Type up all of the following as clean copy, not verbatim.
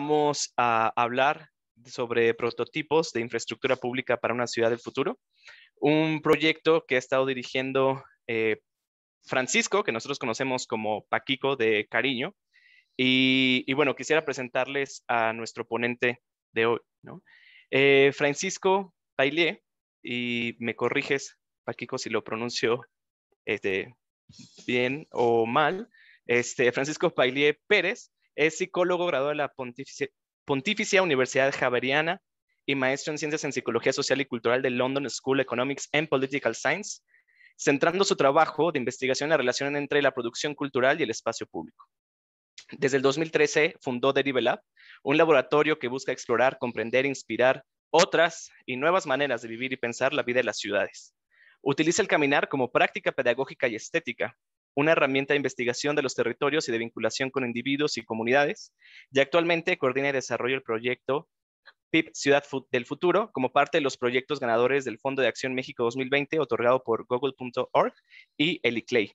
vamos a hablar sobre prototipos de infraestructura pública para una ciudad del futuro. Un proyecto que ha estado dirigiendo Francisco, que nosotros conocemos como Paquico de cariño. Y bueno, quisiera presentarles a nuestro ponente de hoy, ¿no? Francisco Pailier, y me corriges, Paquico, si lo pronuncio bien o mal. Francisco Pailier Pérez es psicólogo graduado de la Pontificia Universidad Javeriana y maestro en Ciencias en Psicología Social y Cultural de London School of Economics and Political Science, centrando su trabajo de investigación en la relación entre la producción cultural y el espacio público. Desde el 2013 fundó Derive Lab, un laboratorio que busca explorar, comprender e inspirar otras y nuevas maneras de vivir y pensar la vida de las ciudades. Utiliza el caminar como práctica pedagógica y estética, una herramienta de investigación de los territorios y de vinculación con individuos y comunidades, y actualmente coordina y desarrolla el proyecto PIB Ciudad del Futuro como parte de los proyectos ganadores del Fondo de Acción México 2020 otorgado por Google.org y el ICLEI.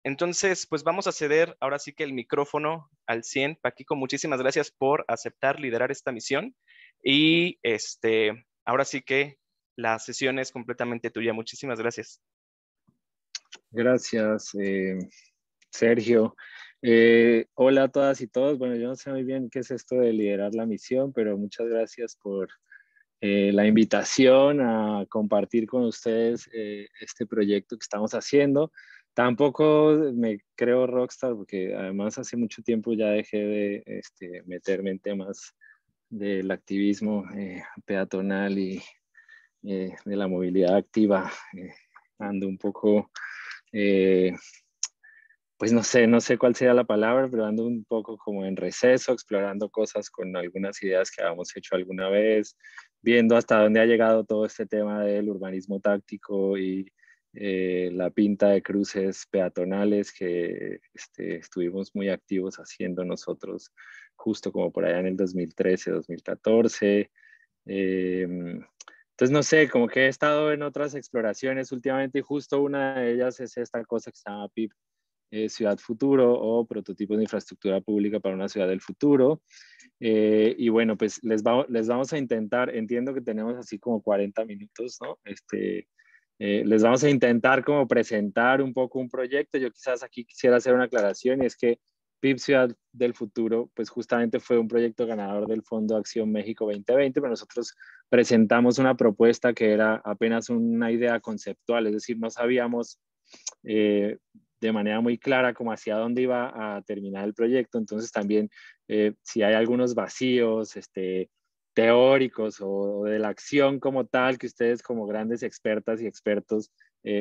Entonces, pues vamos a ceder ahora sí que el micrófono al 100. Paquico, muchísimas gracias por aceptar liderar esta misión. Y ahora sí que la sesión es completamente tuya. Muchísimas gracias. Gracias, Sergio. Hola a todas y todos. Bueno, yo no sé muy bien qué es esto de liderar la misión, pero muchas gracias por la invitación a compartir con ustedes este proyecto que estamos haciendo. Tampoco me creo rockstar porque además hace mucho tiempo ya dejé de meterme en temas del activismo peatonal y de la movilidad activa. Ando un poco, pues no sé cuál sería la palabra, pero ando un poco como en receso, explorando cosas con algunas ideas que habíamos hecho alguna vez, viendo hasta dónde ha llegado todo este tema del urbanismo táctico y la pinta de cruces peatonales que estuvimos muy activos haciendo nosotros justo como por allá en el 2013, 2014. Entonces, no sé, como que he estado en otras exploraciones últimamente y justo una de ellas es esta cosa que se llama PIB Ciudad Futuro o prototipos de infraestructura pública para una ciudad del futuro. Y bueno, pues les vamos a intentar, entiendo que tenemos así como 40 minutos, ¿no? Les vamos a intentar como presentar un poco un proyecto. Yo quizás aquí quisiera hacer una aclaración y es que PIB Ciudad del Futuro, pues justamente fue un proyecto ganador del Fondo Acción México 2020, pero nosotros presentamos una propuesta que era apenas una idea conceptual, es decir, no sabíamos de manera muy clara como hacia dónde iba a terminar el proyecto. Entonces también si hay algunos vacíos teóricos o de la acción como tal que ustedes como grandes expertas y expertos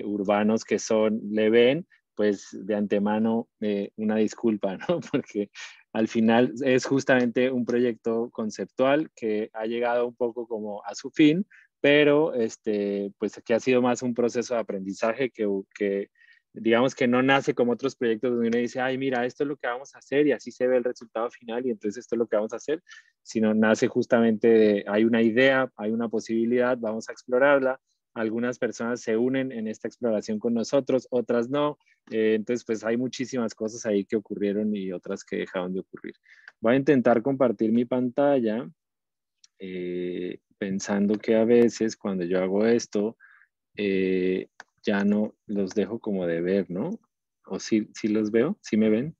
urbanos que son, le ven, pues de antemano una disculpa, ¿no? Porque al final es justamente un proyecto conceptual que ha llegado un poco como a su fin, pero pues que ha sido más un proceso de aprendizaje que digamos que no nace como otros proyectos donde uno dice, ay, mira, esto es lo que vamos a hacer y así se ve el resultado final y entonces esto es lo que vamos a hacer, sino nace justamente de, hay una idea, hay una posibilidad, vamos a explorarla, algunas personas se unen en esta exploración con nosotros, otras no, entonces pues hay muchísimas cosas ahí que ocurrieron y otras que dejaron de ocurrir. Voy a intentar compartir mi pantalla, pensando que a veces cuando yo hago esto, ya no los dejo como de ver, ¿no? ¿O sí los veo? ¿Sí me ven?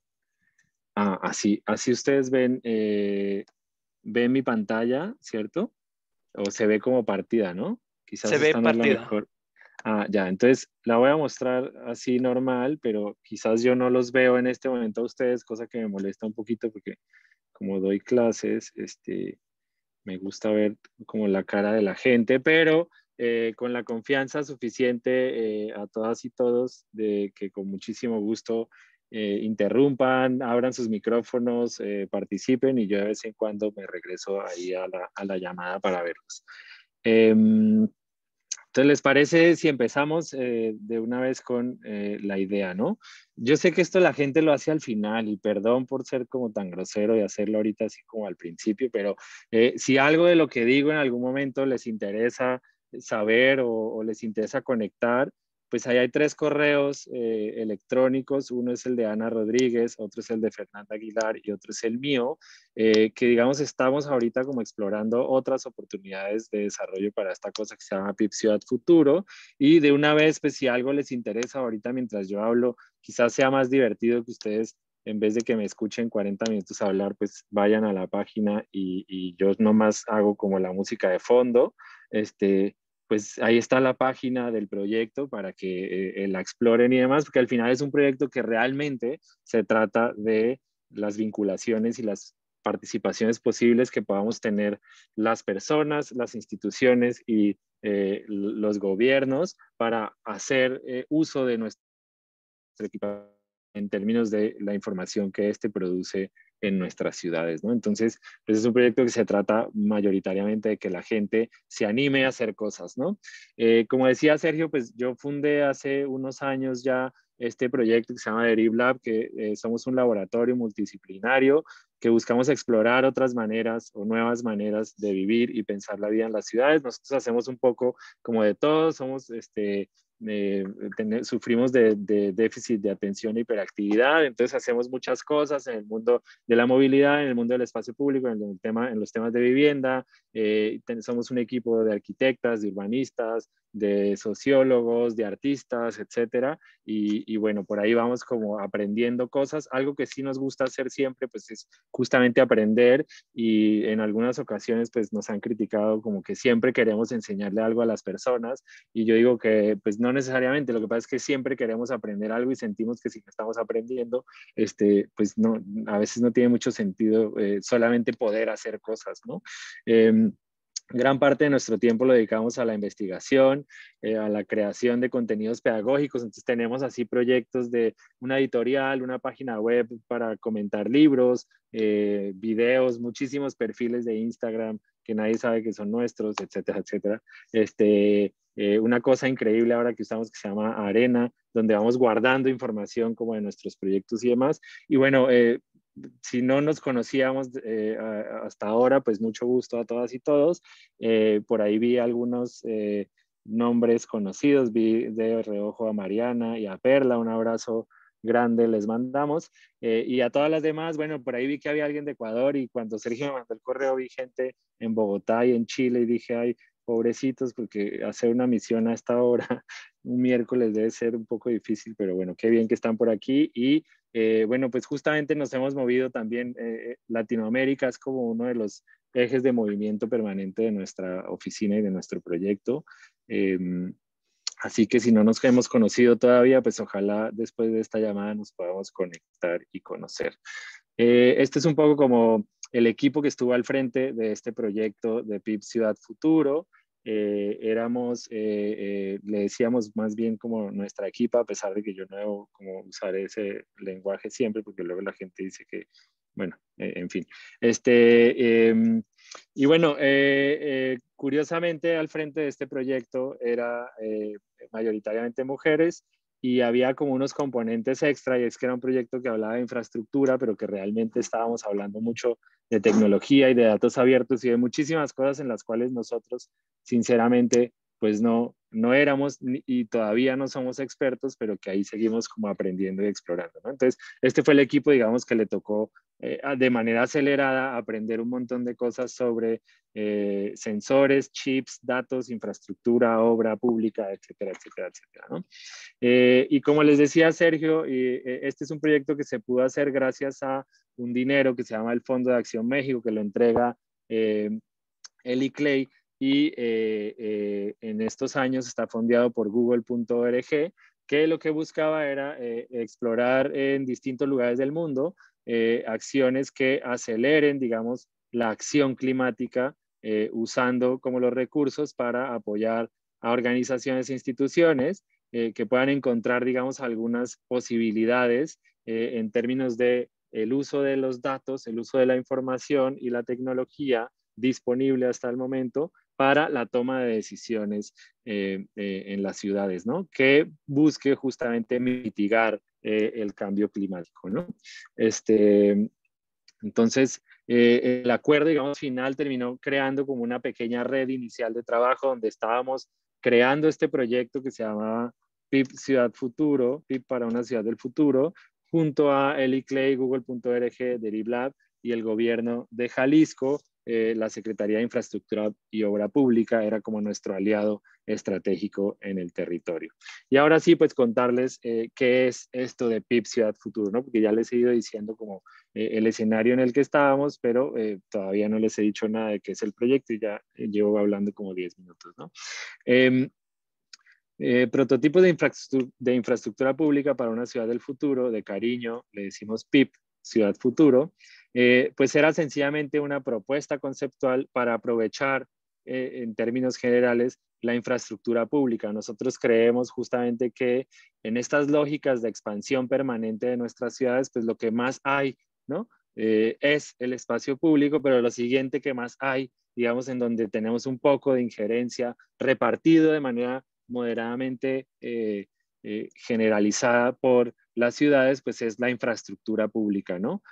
Ah, así ustedes ven mi pantalla, ¿cierto? O se ve como partida, ¿no? Quizás Se ve esta no es la partida. mejor. Ah, ya, entonces la voy a mostrar así normal, pero quizás yo no los veo en este momento a ustedes, cosa que me molesta un poquito porque como doy clases, me gusta ver como la cara de la gente, pero con la confianza suficiente a todas y todos de que con muchísimo gusto interrumpan, abran sus micrófonos, participen y yo de vez en cuando me regreso ahí a la llamada para verlos. Entonces, ¿les parece si empezamos de una vez con la idea, no? Yo sé que esto la gente lo hace al final y perdón por ser como tan grosero y hacerlo ahorita así como al principio, pero si algo de lo que digo en algún momento les interesa saber o les interesa conectar, pues ahí hay 3 correos electrónicos. Uno es el de Ana Rodríguez, otro es el de Fernanda Aguilar y otro es el mío, que digamos estamos ahorita como explorando otras oportunidades de desarrollo para esta cosa que se llama PIB Ciudad Futuro. Y de una vez, pues si algo les interesa ahorita mientras yo hablo, quizás sea más divertido que ustedes, en vez de que me escuchen 40 minutos hablar, pues vayan a la página y yo nomás hago como la música de fondo. Pues ahí está la página del proyecto para que la exploren y demás, porque al final es un proyecto que realmente se trata de las vinculaciones y las participaciones posibles que podamos tener las personas, las instituciones y los gobiernos para hacer uso de nuestro equipo en términos de la información que este produce en nuestras ciudades, ¿no? Entonces, pues es un proyecto que se trata mayoritariamente de que la gente se anime a hacer cosas, ¿no? Como decía Sergio, pues yo fundé hace unos años ya este proyecto que se llama Deriv Lab, que somos un laboratorio multidisciplinario que buscamos explorar otras maneras o nuevas maneras de vivir y pensar la vida en las ciudades. Nosotros hacemos un poco como de todo, somos sufrimos de déficit de atención e hiperactividad, entonces hacemos muchas cosas en el mundo de la movilidad, en el mundo del espacio público, en los temas de vivienda. Somos un equipo de arquitectas, de urbanistas, de sociólogos, de artistas, etcétera. Y bueno, por ahí vamos como aprendiendo cosas. Algo que sí nos gusta hacer siempre, pues es justamente aprender, y en algunas ocasiones pues nos han criticado como que siempre queremos enseñarle algo a las personas, y yo digo que pues no necesariamente, lo que pasa es que siempre queremos aprender algo y sentimos que si no estamos aprendiendo, pues no, a veces no tiene mucho sentido solamente poder hacer cosas, ¿no? Gran parte de nuestro tiempo lo dedicamos a la investigación, a la creación de contenidos pedagógicos. Entonces tenemos así proyectos de una editorial, una página web para comentar libros, videos, muchísimos perfiles de Instagram que nadie sabe que son nuestros, etcétera, etcétera. Una cosa increíble ahora que usamos que se llama Arena, donde vamos guardando información como de nuestros proyectos y demás. Y bueno, si no nos conocíamos hasta ahora, pues mucho gusto a todas y todos. Por ahí vi algunos nombres conocidos, vi de reojo a Mariana y a Perla, un abrazo grande les mandamos. Y a todas las demás, bueno, por ahí vi que había alguien de Ecuador, y cuando Sergio me mandó el correo vi gente en Bogotá y en Chile, y dije, ay, pobrecitos, porque hacer una misión a esta hora, un miércoles, debe ser un poco difícil, pero bueno, qué bien que están por aquí. Y bueno, pues justamente nos hemos movido también. Latinoamérica es como uno de los ejes de movimiento permanente de nuestra oficina y de nuestro proyecto. Eh, Así que si no nos hemos conocido todavía, pues ojalá después de esta llamada nos podamos conectar y conocer. Este es un poco como el equipo que estuvo al frente de este proyecto de PIB Ciudad Futuro. Le decíamos más bien como nuestra equipa, a pesar de que yo no debo como usar ese lenguaje siempre, porque luego la gente dice que, bueno, en fin. Y bueno, curiosamente al frente de este proyecto era mayoritariamente mujeres, y había como unos componentes extra, y es que era un proyecto que hablaba de infraestructura, pero que realmente estábamos hablando mucho de tecnología y de datos abiertos y de muchísimas cosas en las cuales nosotros, sinceramente, pues no éramos y todavía no somos expertos, pero que ahí seguimos como aprendiendo y explorando, ¿no? Entonces, este fue el equipo, digamos, que le tocó de manera acelerada aprender un montón de cosas sobre sensores, chips, datos, infraestructura, obra pública, etcétera, etcétera, etcétera, ¿no? Y como les decía Sergio, este es un proyecto que se pudo hacer gracias a un dinero que se llama el Fondo de Acción México, que lo entrega Eli Clay, y en estos años está fondeado por google.org, que lo que buscaba era explorar en distintos lugares del mundo acciones que aceleren, digamos, la acción climática, usando como los recursos para apoyar a organizaciones e instituciones que puedan encontrar, digamos, algunas posibilidades en términos de el uso de los datos, el uso de la información y la tecnología disponible hasta el momento para la toma de decisiones en las ciudades, ¿no? Que busque justamente mitigar el cambio climático, ¿no? Entonces, el acuerdo, digamos, final terminó creando como una pequeña red inicial de trabajo donde estábamos creando este proyecto que se llamaba PIB Ciudad Futuro, PIB para una ciudad del futuro, junto a Eli Clay, Google.org, Deriv y el gobierno de Jalisco. La Secretaría de Infraestructura y Obra Pública era como nuestro aliado estratégico en el territorio. Y ahora sí, pues contarles qué es esto de PIB Ciudad Futuro, ¿no? Porque ya les he ido diciendo como el escenario en el que estábamos, pero todavía no les he dicho nada de qué es el proyecto y ya llevo hablando como 10 minutos, ¿no? Prototipos de infraestructura pública para una ciudad del futuro, de cariño, le decimos PIP, Ciudad Futuro, pues era sencillamente una propuesta conceptual para aprovechar en términos generales la infraestructura pública. Nosotros creemos justamente que en estas lógicas de expansión permanente de nuestras ciudades, pues lo que más hay, ¿no? Es el espacio público, pero lo siguiente que más hay, digamos, en donde tenemos un poco de injerencia repartido de manera moderadamente generalizada por las ciudades, pues es la infraestructura pública, ¿no?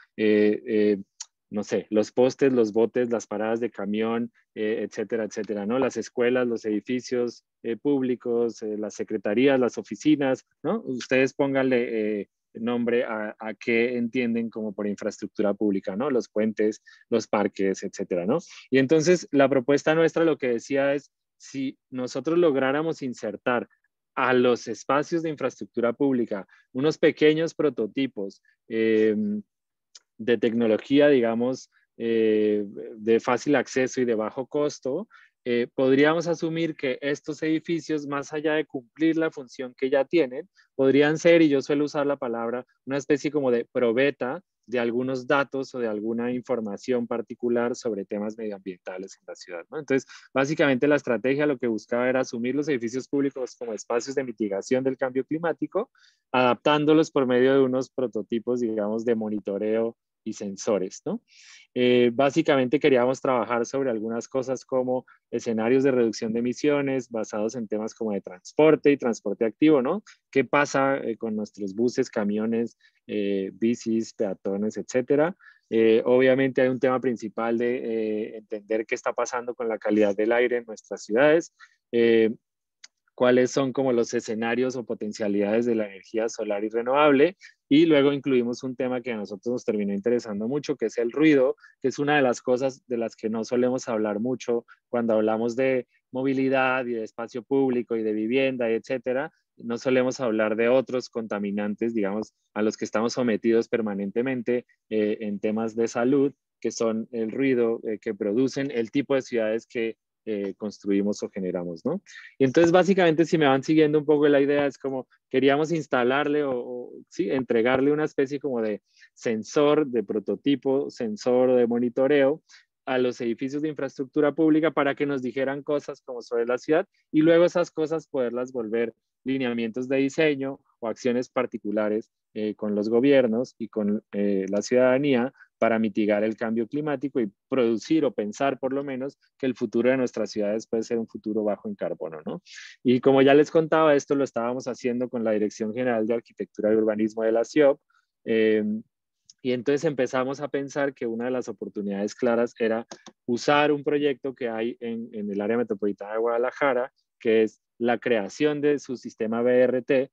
No sé, los postes, los botes, las paradas de camión, etcétera, etcétera, ¿no? Las escuelas, los edificios públicos, las secretarías, las oficinas, ¿no? Ustedes pónganle nombre a qué entienden como por infraestructura pública, ¿no? Los puentes, los parques, etcétera, ¿no? Y entonces la propuesta nuestra lo que decía es, si nosotros lográramos insertar a los espacios de infraestructura pública unos pequeños prototipos de tecnología, digamos, de fácil acceso y de bajo costo, podríamos asumir que estos edificios, más allá de cumplir la función que ya tienen, podrían ser, y yo suelo usar la palabra, una especie como de probeta de algunos datos o de alguna información particular sobre temas medioambientales en la ciudad, ¿no? Entonces, básicamente la estrategia lo que buscaba era asumir los edificios públicos como espacios de mitigación del cambio climático, adaptándolos por medio de unos prototipos, digamos, de monitoreo y sensores, ¿no? Básicamente queríamos trabajar sobre algunas cosas como escenarios de reducción de emisiones basados en temas como de transporte y transporte activo, ¿no? ¿Qué pasa con nuestros buses, camiones, bicis, peatones, etcétera? Obviamente hay un tema principal de entender qué está pasando con la calidad del aire en nuestras ciudades, cuáles son como los escenarios o potencialidades de la energía solar y renovable. Y luego incluimos un tema que a nosotros nos terminó interesando mucho, que es el ruido, que es una de las cosas de las que no solemos hablar mucho cuando hablamos de movilidad y de espacio público y de vivienda, y etcétera. No solemos hablar de otros contaminantes, digamos, a los que estamos sometidos permanentemente en temas de salud, que son el ruido que producen el tipo de ciudades que construimos o generamos, ¿no? Y entonces, básicamente, si me van siguiendo un poco la idea, es como queríamos instalarle sí, entregarle una especie como de sensor, de prototipo, sensor de monitoreo a los edificios de infraestructura pública para que nos dijeran cosas como sobre la ciudad y luego esas cosas poderlas volver lineamientos de diseño o acciones particulares con los gobiernos y con la ciudadanía para mitigar el cambio climático y producir o pensar por lo menos que el futuro de nuestras ciudades puede ser un futuro bajo en carbono, ¿no? Y como ya les contaba, esto lo estábamos haciendo con la Dirección General de Arquitectura y Urbanismo de la CIOP, y entonces empezamos a pensar que una de las oportunidades claras era usar un proyecto que hay en el área metropolitana de Guadalajara, que es la creación de su sistema BRT,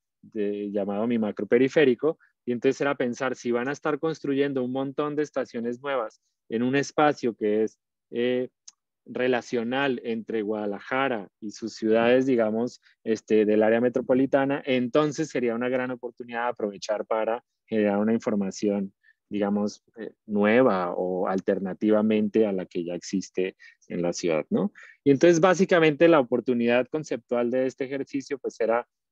llamado Mi Macro Periférico, y entonces era pensar si van a estar construyendo un montón de estaciones nuevas en un espacio que es relacional entre Guadalajara y sus ciudades, digamos, del área metropolitana, entonces sería una gran oportunidad de aprovechar para generar una información, digamos, nueva o alternativamente a la que ya existe en la ciudad, ¿no? Y entonces, básicamente, la oportunidad conceptual de este ejercicio, pues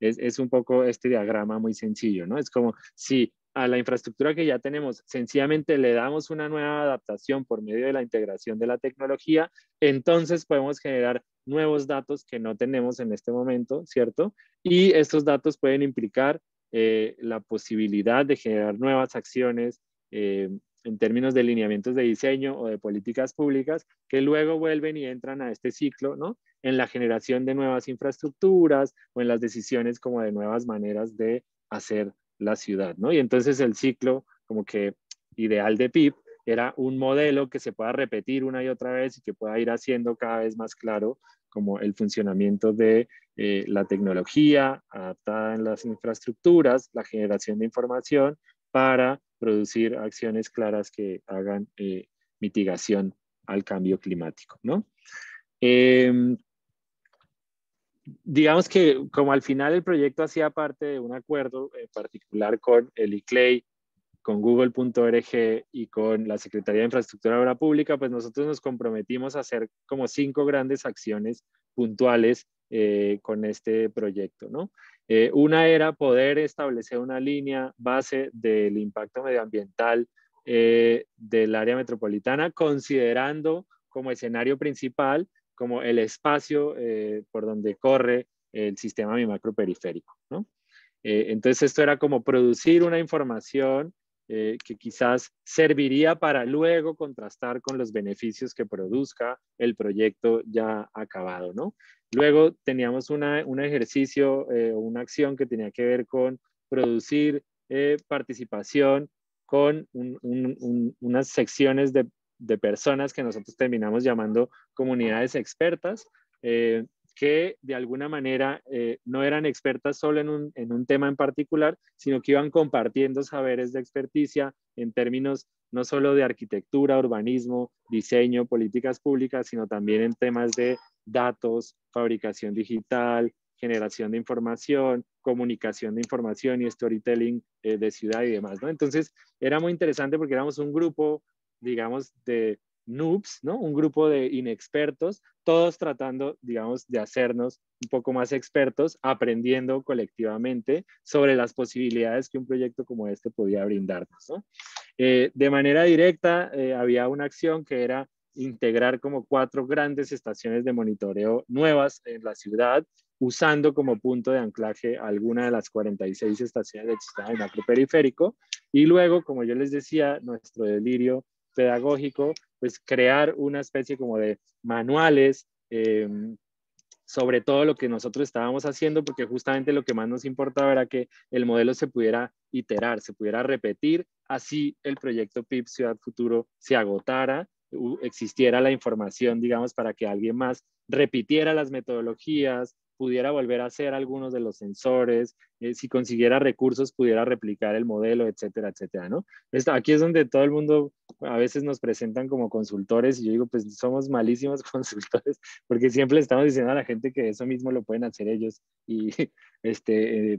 es un poco este diagrama muy sencillo, ¿no? Es como si a la infraestructura que ya tenemos, sencillamente le damos una nueva adaptación por medio de la integración de la tecnología, entonces podemos generar nuevos datos que no tenemos en este momento, ¿cierto? Y estos datos pueden implicar la posibilidad de generar nuevas acciones en términos de lineamientos de diseño o de políticas públicas que luego vuelven y entran a este ciclo, ¿no? En la generación de nuevas infraestructuras o en las decisiones como de nuevas maneras de hacer la ciudad, ¿no? Y entonces el ciclo como que ideal de PIP era un modelo que se pueda repetir una y otra vez y que pueda ir haciendo cada vez más claro como el funcionamiento de la tecnología adaptada en las infraestructuras, la generación de información para producir acciones claras que hagan mitigación al cambio climático, ¿no? Digamos que como al final el proyecto hacía parte de un acuerdo en particular con el ICLEI, con Google.org y con la Secretaría de Infraestructura y Obra Pública, pues nosotros nos comprometimos a hacer como 5 grandes acciones puntuales con este proyecto, ¿no? Una era poder establecer una línea base del impacto medioambiental del área metropolitana, considerando como escenario principal como el espacio por donde corre el sistema bimacroperiférico, ¿no? Entonces esto era como producir una información que quizás serviría para luego contrastar con los beneficios que produzca el proyecto ya acabado, ¿no? Luego teníamos un ejercicio, una acción que tenía que ver con producir participación con unas secciones de personas que nosotros terminamos llamando comunidades expertas, que de alguna manera no eran expertas solo en un tema en particular, sino que iban compartiendo saberes de experticia en términos no solo de arquitectura, urbanismo, diseño, políticas públicas, sino también en temas de datos, fabricación digital, generación de información, comunicación de información y storytelling de ciudad y demás, ¿no? Entonces, era muy interesante porque éramos un grupo, digamos, de noobs, ¿no? Un grupo de inexpertos, todos tratando, digamos, de hacernos un poco más expertos, aprendiendo colectivamente sobre las posibilidades que un proyecto como este podía brindarnos, ¿no? De manera directa, había una acción que era integrar como 4 grandes estaciones de monitoreo nuevas en la ciudad, usando como punto de anclaje alguna de las 46 estaciones del sistema macroperiférico. Y luego, como yo les decía, nuestro delirio pedagógico, pues crear una especie como de manuales sobre todo lo que nosotros estábamos haciendo, porque justamente lo que más nos importaba era que el modelo se pudiera iterar, se pudiera repetir, así el proyecto PIP Ciudad Futuro se agotara, existiera la información, digamos, para que alguien más repitiera las metodologías, pudiera volver a hacer algunos de los sensores, si consiguiera recursos, pudiera replicar el modelo, etcétera, etcétera, ¿no? Aquí es donde todo el mundo a veces nos presentan como consultores y yo digo, pues somos malísimos consultores porque siempre estamos diciendo a la gente que eso mismo lo pueden hacer ellos. Y,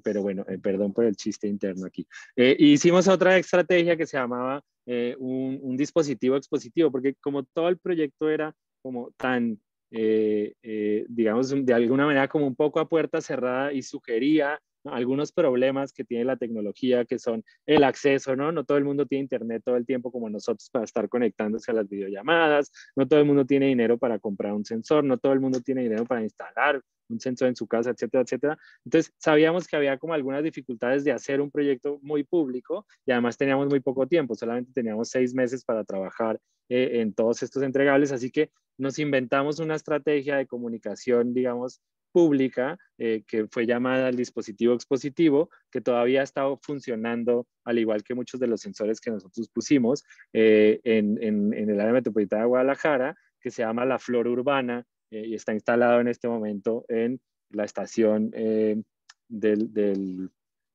pero bueno, perdón por el chiste interno aquí. Hicimos otra estrategia que se llamaba dispositivo expositivo, porque como todo el proyecto era como tan digamos, de alguna manera como un poco a puerta cerrada y sugería, ¿no?, algunos problemas que tiene la tecnología, que son el acceso, ¿no? No todo el mundo tiene internet todo el tiempo como nosotros para estar conectándose a las videollamadas, no todo el mundo tiene dinero para comprar un sensor, no todo el mundo tiene dinero para instalar un sensor en su casa, etcétera, etcétera. Entonces, sabíamos que había como algunas dificultades de hacer un proyecto muy público y además teníamos muy poco tiempo, solamente teníamos 6 meses para trabajar en todos estos entregables, así que nos inventamos una estrategia de comunicación, digamos, pública, que fue llamada el dispositivo expositivo, que todavía ha estado funcionando, al igual que muchos de los sensores que nosotros pusimos en el área metropolitana de Guadalajara, que se llama la Flora Urbana, y está instalado en este momento en la estación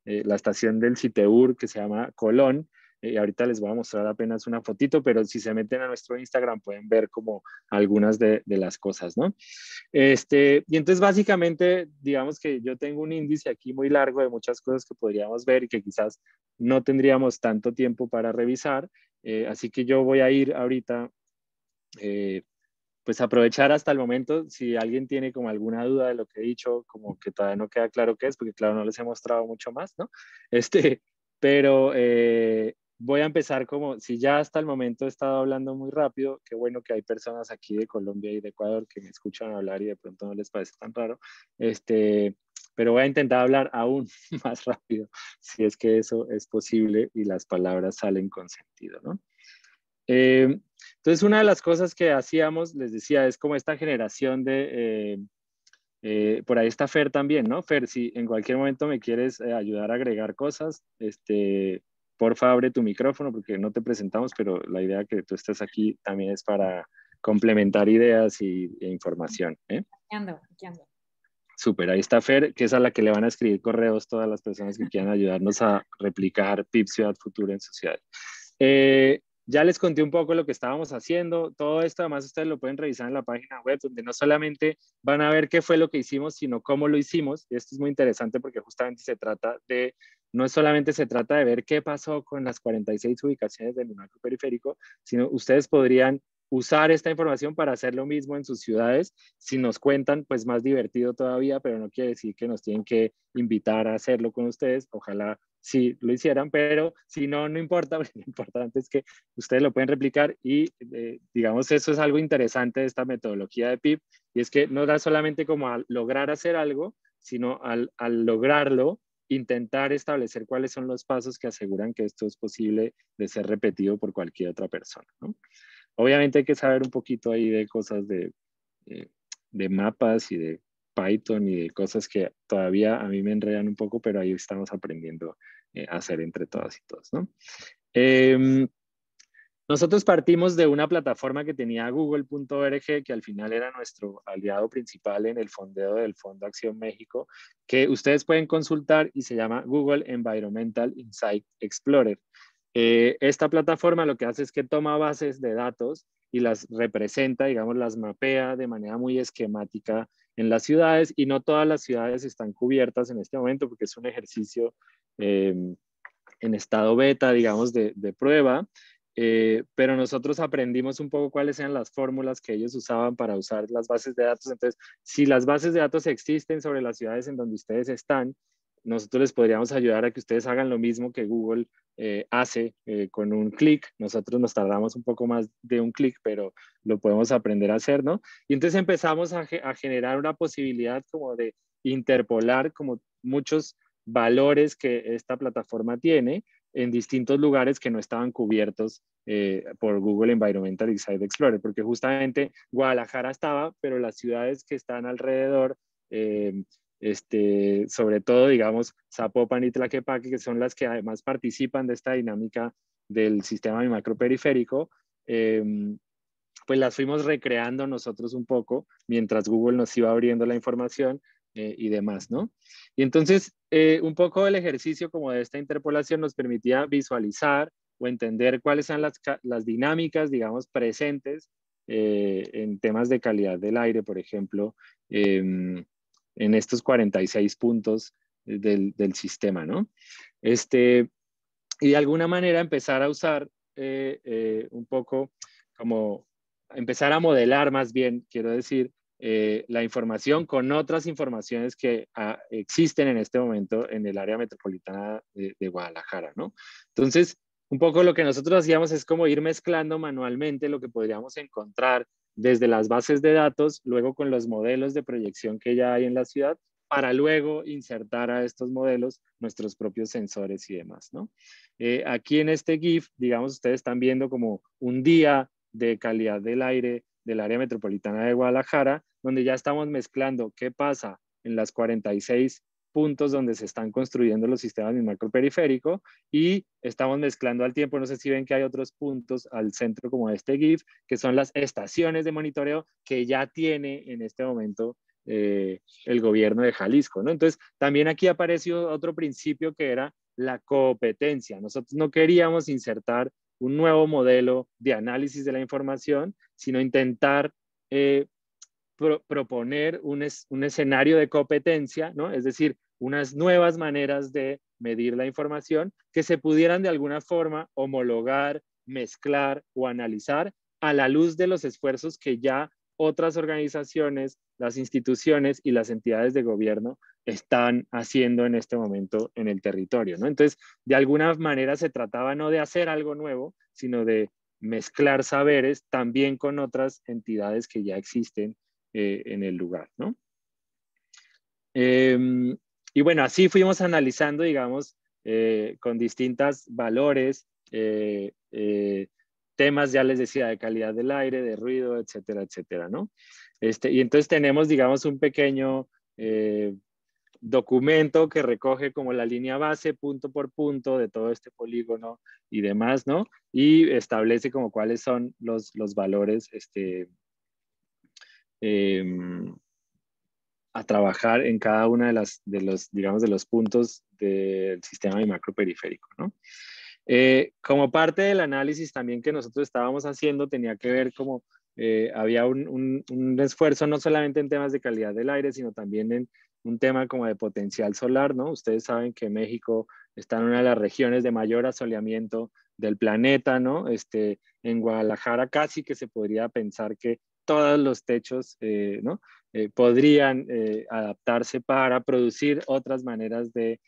la estación del CITEUR, que se llama Colón. Ahorita les voy a mostrar apenas una fotito, pero si se meten a nuestro Instagram pueden ver como algunas de las cosas, ¿no? Y entonces básicamente, digamos que yo tengo un índice aquí muy largo de muchas cosas que podríamos ver y que quizás no tendríamos tanto tiempo para revisar, así que yo voy a ir ahorita, pues aprovechar hasta el momento, si alguien tiene como alguna duda de lo que he dicho, como que todavía no queda claro qué es, porque claro, no les he mostrado mucho más, ¿no? Pero voy a empezar como, si ya hasta el momento he estado hablando muy rápido, qué bueno que hay personas aquí de Colombia y de Ecuador que me escuchan hablar y de pronto no les parece tan raro, pero voy a intentar hablar aún más rápido, si es que eso es posible y las palabras salen con sentido, ¿no? Entonces, una de las cosas que hacíamos, les decía, es como esta generación de, por ahí está Fer también, ¿no? Fer, si en cualquier momento me quieres ayudar a agregar cosas, porfa, abre tu micrófono porque no te presentamos, pero la idea que tú estés aquí también es para complementar ideas e información, ¿eh? Aquí ando, aquí ando. Súper, ahí está Fer, que es a la que le van a escribir correos todas las personas que quieran ayudarnos a replicar PIB Ciudad Futura en sus ciudades. Ya les conté un poco lo que estábamos haciendo. Todo esto además ustedes lo pueden revisar en la página web, donde no solamente van a ver qué fue lo que hicimos, sino cómo lo hicimos. Y esto es muy interesante porque justamente no solamente se trata de ver qué pasó con las 46 ubicaciones del macro periférico, sino ustedes podrían usar esta información para hacer lo mismo en sus ciudades. Si nos cuentan, pues más divertido todavía, pero no quiere decir que nos tienen que invitar a hacerlo con ustedes. Ojalá sí lo hicieran, pero si no, no importa, lo importante es que ustedes lo pueden replicar y digamos eso es algo interesante de esta metodología de PIB, y es que no da solamente como a lograr hacer algo, sino al lograrlo, intentar establecer cuáles son los pasos que aseguran que esto es posible de ser repetido por cualquier otra persona, ¿no? Obviamente hay que saber un poquito ahí de cosas de mapas y de Python y de cosas que todavía a mí me enredan un poco, pero ahí estamos aprendiendo a hacer entre todas y todos, ¿no? Nosotros partimos de una plataforma que tenía Google.org, que al final era nuestro aliado principal en el fondeo del Fondo Acción México, que ustedes pueden consultar y se llama Google Environmental Insight Explorer. Esta plataforma lo que hace es que toma bases de datos y las representa, digamos, las mapea de manera muy esquemática en las ciudades, y no todas las ciudades están cubiertas en este momento porque es un ejercicio en estado beta, digamos, de prueba. Pero nosotros aprendimos un poco cuáles eran las fórmulas que ellos usaban para usar las bases de datos. Entonces, si las bases de datos existen sobre las ciudades en donde ustedes están, nosotros les podríamos ayudar a que ustedes hagan lo mismo que Google hace con un clic. Nosotros nos tardamos un poco más de un clic, pero lo podemos aprender a hacer, ¿no? Y entonces empezamos a generar una posibilidad como de interpolar como muchos valores que esta plataforma tiene en distintos lugares que no estaban cubiertos por Google Environmental Insight Explorer, porque justamente Guadalajara estaba, pero las ciudades que están alrededor, sobre todo, digamos, Zapopan y Tlaquepaque, que son las que además participan de esta dinámica del sistema macroperiférico, pues las fuimos recreando nosotros un poco mientras Google nos iba abriendo la información y demás, ¿no? Y entonces, un poco el ejercicio como de esta interpolación nos permitía visualizar o entender cuáles son las dinámicas, digamos, presentes en temas de calidad del aire, por ejemplo, en estos 46 puntos del sistema, ¿no? Y de alguna manera empezar a usar un poco como empezar a modelar más bien, quiero decir, la información con otras informaciones que existen en este momento en el área metropolitana de Guadalajara, ¿no? Entonces, un poco lo que nosotros hacíamos es como ir mezclando manualmente lo que podríamos encontrar desde las bases de datos, luego con los modelos de proyección que ya hay en la ciudad, para luego insertar a estos modelos nuestros propios sensores y demás, ¿no? Aquí en este GIF, digamos, ustedes están viendo como un día de calidad del aire del área metropolitana de Guadalajara, donde ya estamos mezclando qué pasa en las 46 puntos donde se están construyendo los sistemas de macroperiférico, y estamos mezclando al tiempo, no sé si ven que hay otros puntos al centro como este GIF, que son las estaciones de monitoreo que ya tiene en este momento el gobierno de Jalisco, ¿no? Entonces, también aquí apareció otro principio que era la competencia. Nosotros no queríamos insertar un nuevo modelo de análisis de la información, sino intentar proponer un escenario de competencia, ¿no? Es decir, unas nuevas maneras de medir la información que se pudieran de alguna forma homologar, mezclar o analizar a la luz de los esfuerzos que ya otras organizaciones, las instituciones y las entidades de gobierno están haciendo en este momento en el territorio, ¿no? Entonces, de alguna manera se trataba no de hacer algo nuevo, sino de mezclar saberes también con otras entidades que ya existen en el lugar, ¿no? Y bueno, así fuimos analizando, digamos, con distintos valores, temas, ya les decía, de calidad del aire, de ruido, etcétera, etcétera, ¿no? Y entonces tenemos, digamos, un pequeño documento que recoge como la línea base, punto por punto, de todo este polígono y demás, ¿no? Y establece como cuáles son los valores, a trabajar en cada una digamos, de los puntos del sistema macroperiférico, ¿no? Como parte del análisis también que nosotros estábamos haciendo, tenía que ver como había un esfuerzo no solamente en temas de calidad del aire, sino también en un tema como de potencial solar, ¿no? Ustedes saben que México está en una de las regiones de mayor asoleamiento del planeta, ¿no? En Guadalajara casi que se podría pensar que todos los techos, ¿no? Podrían adaptarse para producir otras maneras de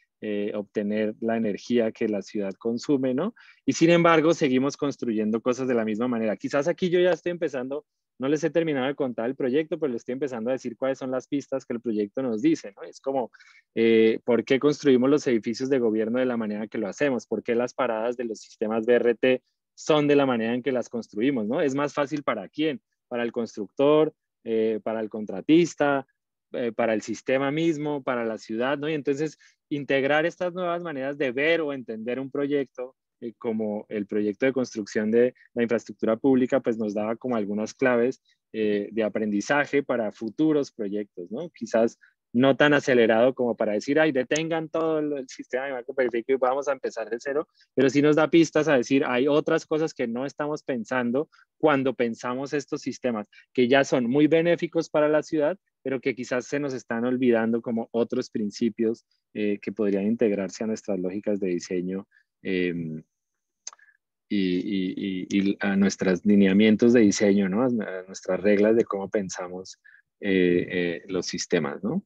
obtener la energía que la ciudad consume, ¿no? Y sin embargo, seguimos construyendo cosas de la misma manera. Quizás aquí yo ya estoy empezando, no les he terminado de contar el proyecto, pero les estoy empezando a decir cuáles son las pistas que el proyecto nos dice, ¿no? Es como, ¿por qué construimos los edificios de gobierno de la manera que lo hacemos? ¿Por qué las paradas de los sistemas BRT son de la manera en que las construimos, ¿no? Es más fácil para quién, para el constructor, para el contratista, para el sistema mismo, para la ciudad, ¿no? Y entonces integrar estas nuevas maneras de ver o entender un proyecto, como el proyecto de construcción de la infraestructura pública, pues nos daba como algunas claves de aprendizaje para futuros proyectos, ¿no? Quizás no tan acelerado como para decir, ay, detengan todo el sistema de macroperiférico y vamos a empezar de cero, pero sí nos da pistas a decir, hay otras cosas que no estamos pensando cuando pensamos estos sistemas, que ya son muy benéficos para la ciudad, pero que quizás se nos están olvidando como otros principios que podrían integrarse a nuestras lógicas de diseño eh, y a nuestros lineamientos de diseño, ¿no? A nuestras reglas de cómo pensamos los sistemas, ¿no?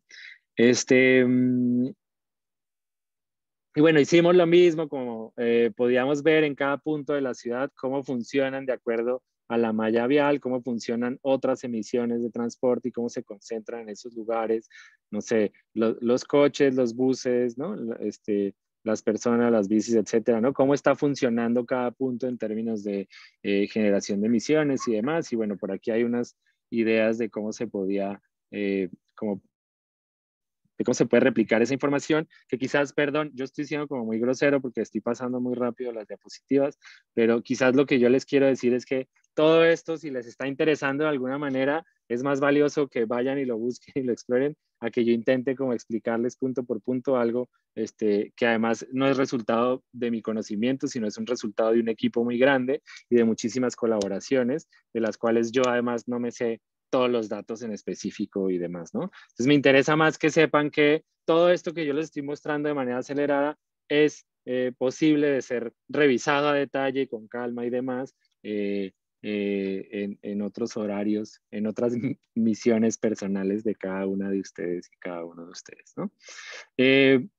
Y bueno, hicimos lo mismo, como podíamos ver en cada punto de la ciudad cómo funcionan de acuerdo a la malla vial, cómo funcionan otras emisiones de transporte y cómo se concentran en esos lugares, no sé, los coches, los buses, ¿no? Las personas, las bicis, etcétera, ¿no? Cómo está funcionando cada punto en términos de generación de emisiones y demás. Y bueno, por aquí hay unas ideas de cómo se podía, como de cómo se puede replicar esa información, que quizás, perdón, yo estoy siendo como muy grosero porque estoy pasando muy rápido las diapositivas, pero quizás lo que yo les quiero decir es que todo esto, si les está interesando de alguna manera, es más valioso que vayan y lo busquen y lo exploren, a que yo intente como explicarles punto por punto algo que además no es resultado de mi conocimiento, sino es un resultado de un equipo muy grande y de muchísimas colaboraciones, de las cuales yo además no me sé todos los datos en específico y demás, ¿no? Entonces me interesa más que sepan que todo esto que yo les estoy mostrando de manera acelerada es posible de ser revisado a detalle, con calma y demás, en otros horarios, en otras misiones personales de cada una de ustedes y cada uno de ustedes, ¿no?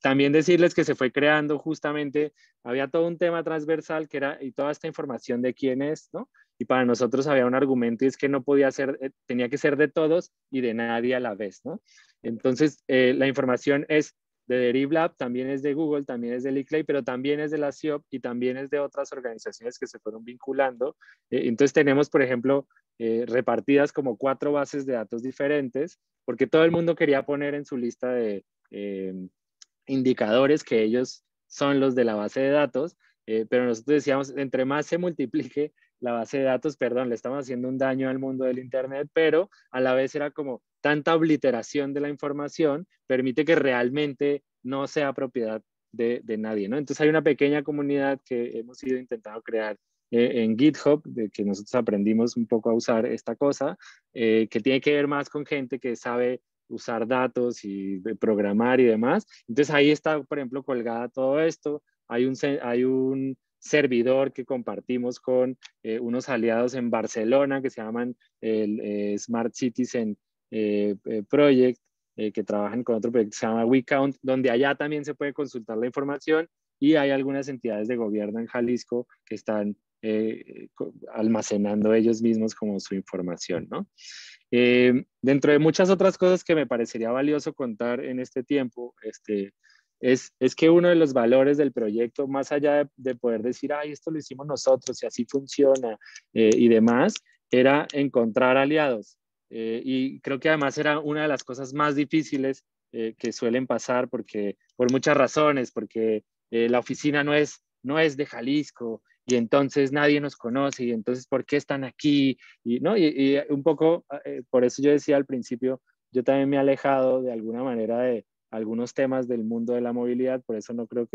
También decirles que se fue creando justamente, había todo un tema transversal que era, y toda esta información de quién es, ¿no? Y para nosotros había un argumento y es que no podía ser, tenía que ser de todos y de nadie a la vez, ¿no? Entonces, la información es de Deriv también es de Google, también es del ICLEI, pero también es de la CIOP y también es de otras organizaciones que se fueron vinculando. Entonces tenemos, por ejemplo, repartidas como 4 bases de datos diferentes, porque todo el mundo quería poner en su lista de indicadores que ellos son los de la base de datos, pero nosotros decíamos, entre más se multiplique la base de datos, perdón, le estamos haciendo un daño al mundo del Internet, pero a la vez era como tanta obliteración de la información, permite que realmente no sea propiedad de nadie, ¿no? Entonces hay una pequeña comunidad que hemos ido intentando crear en GitHub, de que nosotros aprendimos un poco a usar esta cosa, que tiene que ver más con gente que sabe usar datos y programar y demás. Entonces ahí está, por ejemplo, colgada todo esto. Hay un servidor que compartimos con unos aliados en Barcelona que se llaman el Smart Citizen Project, que trabajan con otro proyecto que se llama WeCount, donde allá también se puede consultar la información y hay algunas entidades de gobierno en Jalisco que están almacenando ellos mismos como su información, ¿no? Dentro de muchas otras cosas que me parecería valioso contar en este tiempo, es que uno de los valores del proyecto, más allá de poder decir, ay, esto lo hicimos nosotros y así funciona y demás, era encontrar aliados. Y creo que además era una de las cosas más difíciles que suelen pasar porque, por muchas razones, porque la oficina no es de Jalisco y entonces nadie nos conoce y entonces ¿por qué están aquí? Y, ¿no? Y un poco, por eso yo decía al principio yo también me he alejado de alguna manera de algunos temas del mundo de la movilidad, por eso no creo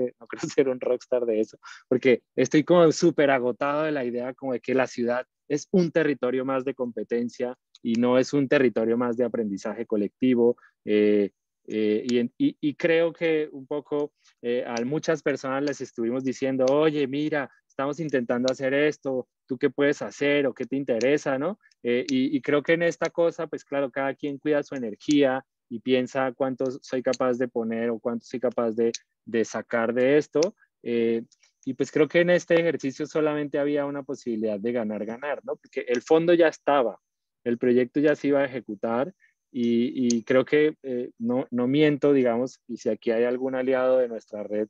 ser un rockstar de eso, porque estoy como súper agotado de la idea como de que la ciudad es un territorio más de competencia y no es un territorio más de aprendizaje colectivo. Y creo que un poco a muchas personas les estuvimos diciendo, oye, mira, estamos intentando hacer esto, ¿tú qué puedes hacer o qué te interesa, no? Y creo que en esta cosa, pues claro, cada quien cuida su energía y piensa cuánto soy capaz de poner o cuánto soy capaz de sacar de esto. Y pues creo que en este ejercicio solamente había una posibilidad de ganar, ganar, ¿no? Porque el fondo ya estaba, el proyecto ya se iba a ejecutar y creo que no miento, digamos, y si aquí hay algún aliado de nuestra red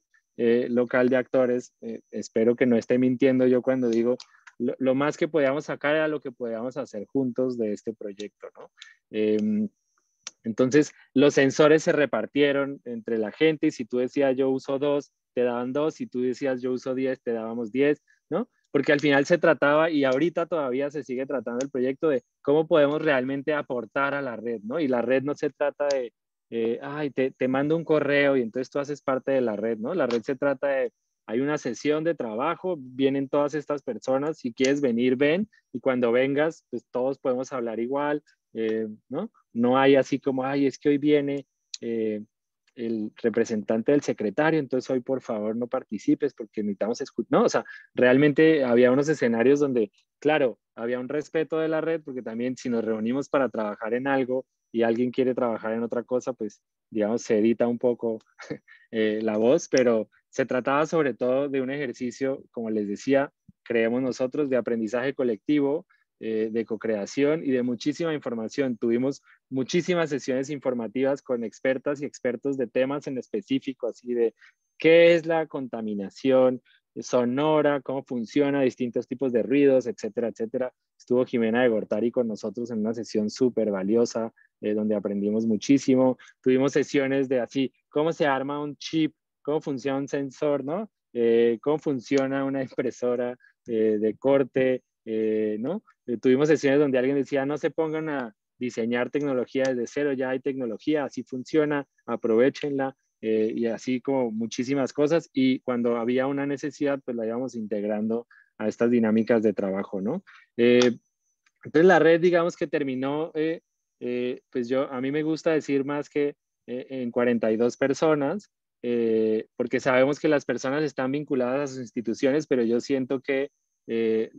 local de actores, espero que no esté mintiendo yo cuando digo lo más que podíamos sacar era lo que podíamos hacer juntos de este proyecto, ¿no? Entonces, los sensores se repartieron entre la gente y si tú decías yo uso 2, te daban 2, si tú decías yo uso 10, te dábamos 10, ¿no? Porque al final se trataba, y ahorita todavía se sigue tratando el proyecto de cómo podemos realmente aportar a la red, ¿no? Y la red no se trata de, ay, te mando un correo y entonces tú haces parte de la red, ¿no? La red se trata de, hay una sesión de trabajo, vienen todas estas personas, si quieres venir, ven, y cuando vengas, pues todos podemos hablar igual, ¿no? No hay así como, ay, es que hoy viene el representante del secretario, entonces hoy por favor no participes porque necesitamos escuchar. No, o sea, realmente había unos escenarios donde, claro, había un respeto de la red, porque también si nos reunimos para trabajar en algo y alguien quiere trabajar en otra cosa, pues digamos, se edita un poco la voz, pero se trataba sobre todo de un ejercicio, como les decía, creemos nosotros, de aprendizaje colectivo, de co-creación y de muchísima información. Tuvimos muchísimas sesiones informativas con expertas y expertos de temas en específico, así de qué es la contaminación sonora, cómo funciona, distintos tipos de ruidos, etcétera, etcétera. Estuvo Jimena de Gortari con nosotros en una sesión súper valiosa, donde aprendimos muchísimo. Tuvimos sesiones de así, cómo se arma un chip, cómo funciona un sensor, ¿no? Cómo funciona una impresora de corte, ¿no? Tuvimos sesiones donde alguien decía, no se pongan a diseñar tecnología desde cero, ya hay tecnología, así funciona, aprovechenla, y así como muchísimas cosas. Y cuando había una necesidad, pues la íbamos integrando a estas dinámicas de trabajo, ¿no? Entonces la red, digamos que terminó, pues a mí me gusta decir más que en 42 personas, porque sabemos que las personas están vinculadas a sus instituciones, pero yo siento que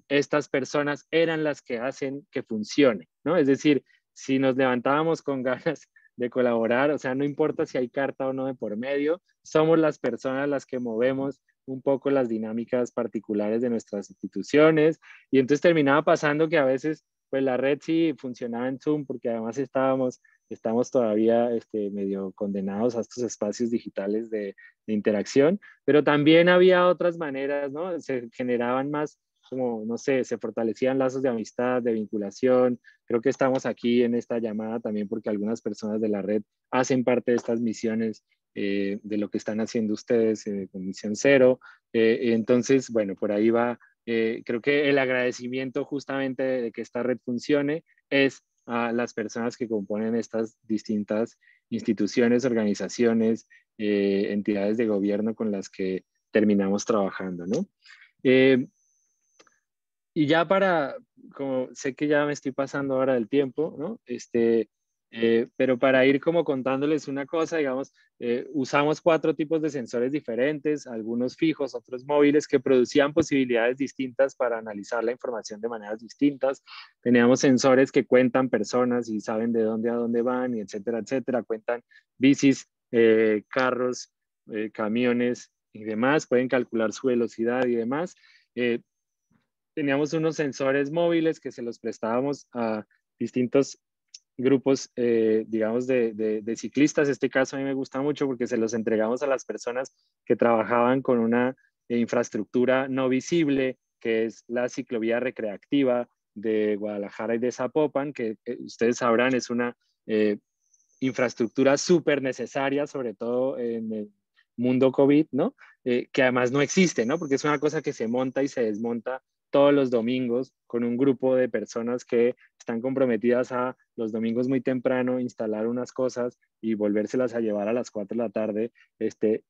estas personas eran las que hacen que funcione, ¿no? Es decir, si nos levantábamos con ganas de colaborar, o sea, no importa si hay carta o no de por medio, somos las personas las que movemos un poco las dinámicas particulares de nuestras instituciones y entonces terminaba pasando que a veces pues la red sí funcionaba en Zoom porque además estamos todavía medio condenados a estos espacios digitales de interacción, pero también había otras maneras, ¿no? Se generaban más como, no sé, se fortalecían lazos de amistad, de vinculación. Creo que estamos aquí en esta llamada también porque algunas personas de la red hacen parte de estas misiones de lo que están haciendo ustedes con Misión Cero. Entonces, bueno, por ahí va. Creo que el agradecimiento justamente de que esta red funcione es a las personas que componen estas distintas instituciones, organizaciones, entidades de gobierno con las que terminamos trabajando, ¿no? Y ya como sé que ya me estoy pasando ahora del tiempo, ¿no? Pero para ir como contándoles una cosa, digamos, usamos 4 tipos de sensores diferentes, algunos fijos, otros móviles, que producían posibilidades distintas para analizar la información de maneras distintas. Teníamos sensores que cuentan personas y saben de dónde a dónde van, y etcétera, etcétera. Cuentan bicis, carros, camiones y demás. Pueden calcular su velocidad y demás. Teníamos unos sensores móviles que se los prestábamos a distintos grupos, digamos, de ciclistas. Este caso a mí me gusta mucho porque se los entregamos a las personas que trabajaban con una infraestructura no visible, que es la ciclovía recreativa de Guadalajara y de Zapopan, que ustedes sabrán es una infraestructura súper necesaria, sobre todo en el mundo COVID, ¿no? Que además no existe, ¿no? Porque es una cosa que se monta y se desmonta todos los domingos con un grupo de personas que están comprometidas a los domingos muy temprano instalar unas cosas y volvérselas a llevar a las 4 de la tarde.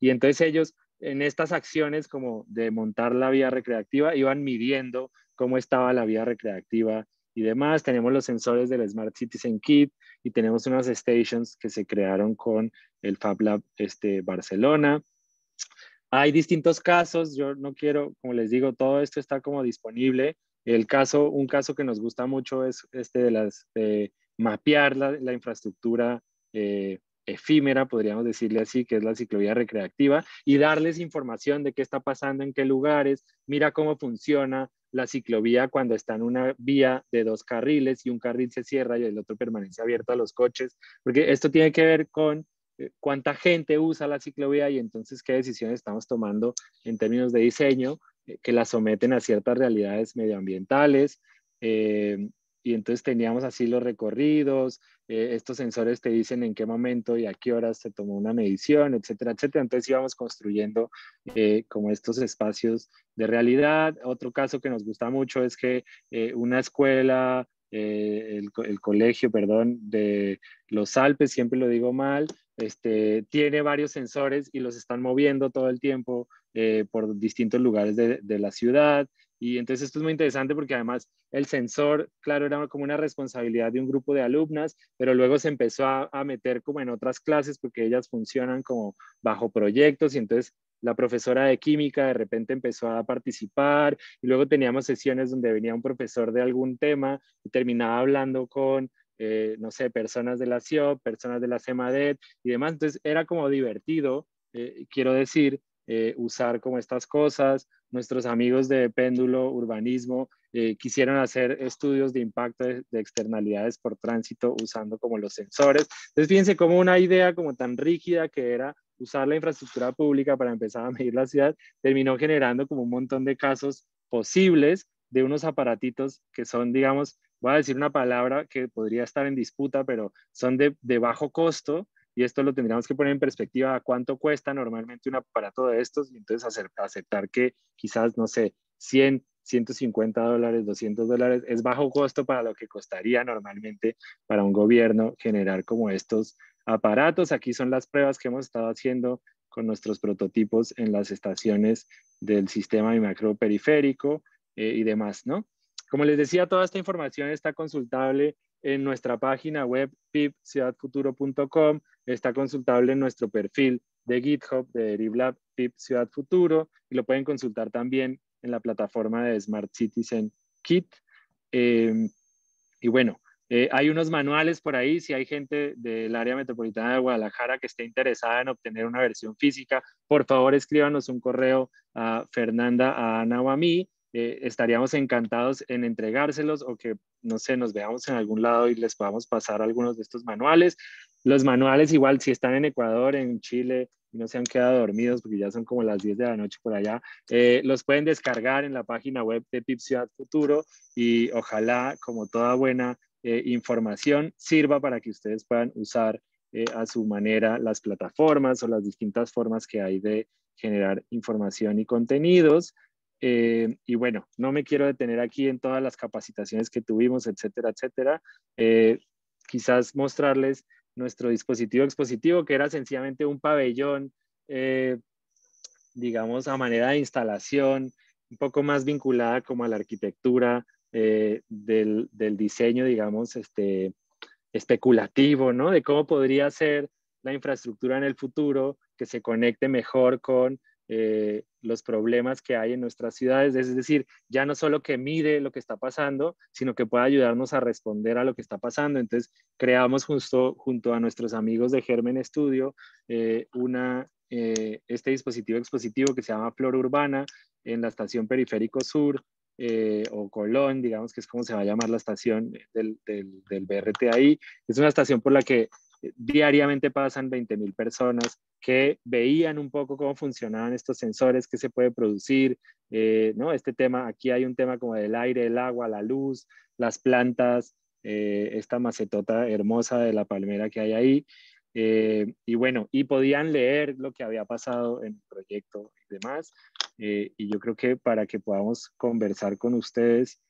Y entonces ellos en estas acciones como de montar la vía recreativa iban midiendo cómo estaba la vía recreativa y demás. Tenemos los sensores del Smart Citizen Kit y tenemos unas stations que se crearon con el Fab Lab Barcelona. Hay distintos casos, yo no quiero, como les digo, todo esto está como disponible. Un caso que nos gusta mucho es de mapear la infraestructura efímera, podríamos decirle así, que es la ciclovía recreativa, y darles información de qué está pasando en qué lugares. Mira cómo funciona la ciclovía cuando está en una vía de 2 carriles y un carril se cierra y el otro permanece abierto a los coches, porque esto tiene que ver con cuánta gente usa la ciclovía y entonces qué decisiones estamos tomando en términos de diseño que la someten a ciertas realidades medioambientales. Y entonces teníamos así los recorridos, estos sensores te dicen en qué momento y a qué horas se tomó una medición, etcétera, etcétera. Entonces íbamos construyendo como estos espacios de realidad. Otro caso que nos gusta mucho es que una escuela, el colegio, perdón, de los Alpes, siempre lo digo mal, tiene varios sensores y los están moviendo todo el tiempo por distintos lugares de la ciudad. Y entonces esto es muy interesante porque además el sensor, claro, era como una responsabilidad de un grupo de alumnas, pero luego se empezó a meter como en otras clases porque ellas funcionan como bajo proyectos y entonces la profesora de química de repente empezó a participar y luego teníamos sesiones donde venía un profesor de algún tema y terminaba hablando con no sé, personas de la CIOP, personas de la CEMADET y demás. Entonces era como divertido, quiero decir, usar como estas cosas. Nuestros amigos de Péndulo Urbanismo quisieron hacer estudios de impacto de externalidades por tránsito usando como los sensores. Entonces fíjense como una idea como tan rígida que era usar la infraestructura pública para empezar a medir la ciudad, terminó generando como un montón de casos posibles de unos aparatitos que son, digamos, voy a decir una palabra que podría estar en disputa, pero son de bajo costo y esto lo tendríamos que poner en perspectiva a cuánto cuesta normalmente un aparato de estos y entonces aceptar que quizás, no sé, 100, $150, $200 es bajo costo para lo que costaría normalmente para un gobierno generar como estos aparatos. Aquí son las pruebas que hemos estado haciendo con nuestros prototipos en las estaciones del sistema bimacro periférico y demás, ¿no? Como les decía, toda esta información está consultable en nuestra página web pipciudadfuturo.com, está consultable en nuestro perfil de GitHub de DerivLab Pip Ciudad Futuro y lo pueden consultar también en la plataforma de Smart Citizen Kit. Y bueno, hay unos manuales por ahí, si hay gente del área metropolitana de Guadalajara que esté interesada en obtener una versión física, por favor escríbanos un correo a Fernanda, a Ana o a mí. Estaríamos encantados en entregárselos o que, no sé, nos veamos en algún lado y les podamos pasar algunos de estos manuales. Los manuales igual, si están en Ecuador, en Chile y no se han quedado dormidos porque ya son como las 10 de la noche por allá, los pueden descargar en la página web de PIP Ciudad Futuro y ojalá, como toda buena información, sirva para que ustedes puedan usar a su manera las plataformas o las distintas formas que hay de generar información y contenidos. Y bueno, no me quiero detener aquí en todas las capacitaciones que tuvimos, etcétera, etcétera. Quizás mostrarles nuestro dispositivo expositivo, que era sencillamente un pabellón, digamos, a manera de instalación, un poco más vinculada como a la arquitectura del diseño, digamos, especulativo, ¿no? De cómo podría ser la infraestructura en el futuro que se conecte mejor con los problemas que hay en nuestras ciudades, es decir, ya no solo que mide lo que está pasando, sino que pueda ayudarnos a responder a lo que está pasando. Entonces, creamos junto a nuestros amigos de Germen Studio este dispositivo expositivo que se llama Flora Urbana en la estación Periférico Sur, o Colón, digamos que es como se va a llamar la estación del BRT ahí. Es una estación por la que diariamente pasan 20.000 personas que veían un poco cómo funcionaban estos sensores, qué se puede producir, ¿no? Este tema, aquí hay un tema como del aire, el agua, la luz, las plantas, esta macetota hermosa de la palmera que hay ahí. Y bueno, y podían leer lo que había pasado en el proyecto y demás. Y yo creo que para que podamos conversar con ustedes,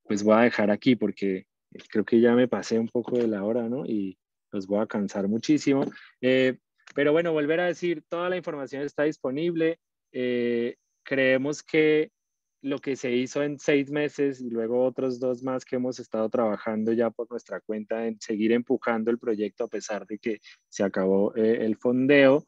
pues voy a dejar aquí porque creo que ya me pasé un poco de la hora, ¿no? Y los voy a cansar muchísimo. Pero bueno, volver a decir, toda la información está disponible. Creemos que lo que se hizo en 6 meses y luego otros 2 más que hemos estado trabajando ya por nuestra cuenta en seguir empujando el proyecto a pesar de que se acabó el fondeo,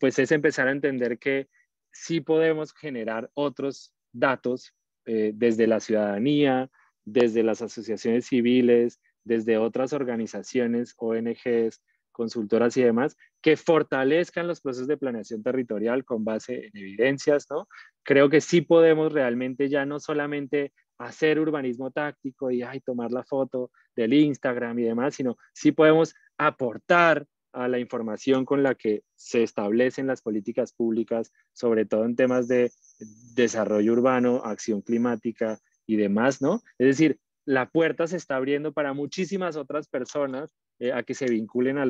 pues es empezar a entender que sí podemos generar otros datos desde la ciudadanía, desde las asociaciones civiles, desde otras organizaciones, ONGs, consultoras y demás, que fortalezcan los procesos de planeación territorial con base en evidencias, ¿no? Creo que sí podemos realmente ya no solamente hacer urbanismo táctico y ay, tomar la foto del Instagram y demás, sino sí podemos aportar a la información con la que se establecen las políticas públicas, sobre todo en temas de desarrollo urbano, acción climática y demás, ¿no? Es decir, la puerta se está abriendo para muchísimas otras personas a que se vinculen a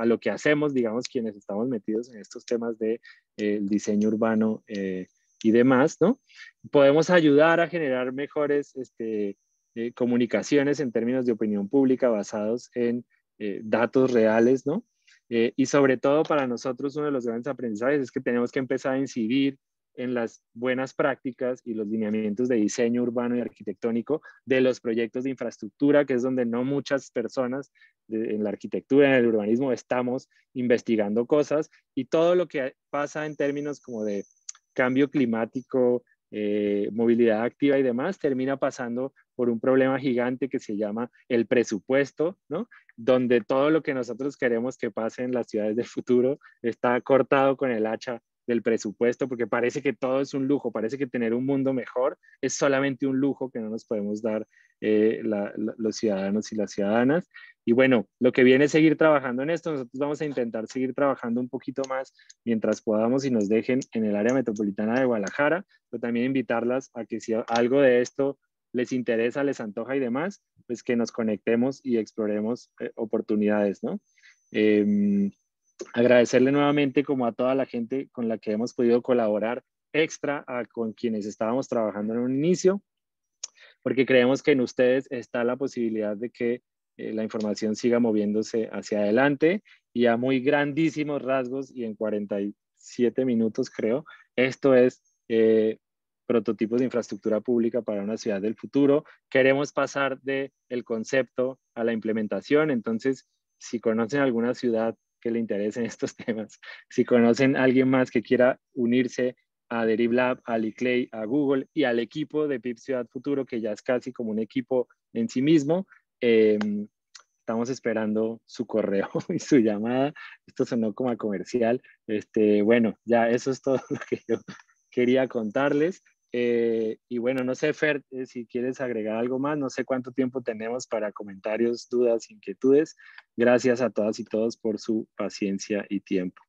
lo que hacemos, digamos, quienes estamos metidos en estos temas de diseño urbano y demás, ¿no? Podemos ayudar a generar mejores comunicaciones en términos de opinión pública basados en datos reales, ¿no? Y sobre todo para nosotros uno de los grandes aprendizajes es que tenemos que empezar a incidir en las buenas prácticas y los lineamientos de diseño urbano y arquitectónico de los proyectos de infraestructura, que es donde no muchas personas en la arquitectura, en el urbanismo, estamos investigando cosas y todo lo que pasa en términos como de cambio climático, movilidad activa y demás, termina pasando por un problema gigante que se llama el presupuesto, ¿no? Donde todo lo que nosotros queremos que pase en las ciudades del futuro está cortado con el hacha del presupuesto, porque parece que todo es un lujo, parece que tener un mundo mejor es solamente un lujo que no nos podemos dar los ciudadanos y las ciudadanas. Y bueno, lo que viene es seguir trabajando en esto. Nosotros vamos a intentar seguir trabajando un poquito más mientras podamos y nos dejen en el área metropolitana de Guadalajara, pero también invitarlas a que si algo de esto les interesa, les antoja y demás, pues que nos conectemos y exploremos oportunidades, ¿no? Agradecerle nuevamente como a toda la gente con la que hemos podido colaborar extra con quienes estábamos trabajando en un inicio, porque creemos que en ustedes está la posibilidad de que la información siga moviéndose hacia adelante y a muy grandísimos rasgos y en 47 minutos creo, esto es prototipos de infraestructura pública para una ciudad del futuro. Queremos pasar del concepto a la implementación, entonces si conocen alguna ciudad que le interesen estos temas, si conocen a alguien más que quiera unirse a Deriv Lab, a Liclay, a Google y al equipo de PIB Ciudad Futuro, que ya es casi como un equipo en sí mismo. Estamos esperando su correo y su llamada. Esto sonó como a comercial. Bueno, ya eso es todo lo que yo quería contarles. Y bueno, no sé, Fer, si quieres agregar algo más, no sé cuánto tiempo tenemos para comentarios, dudas, inquietudes. Gracias a todas y todos por su paciencia y tiempo.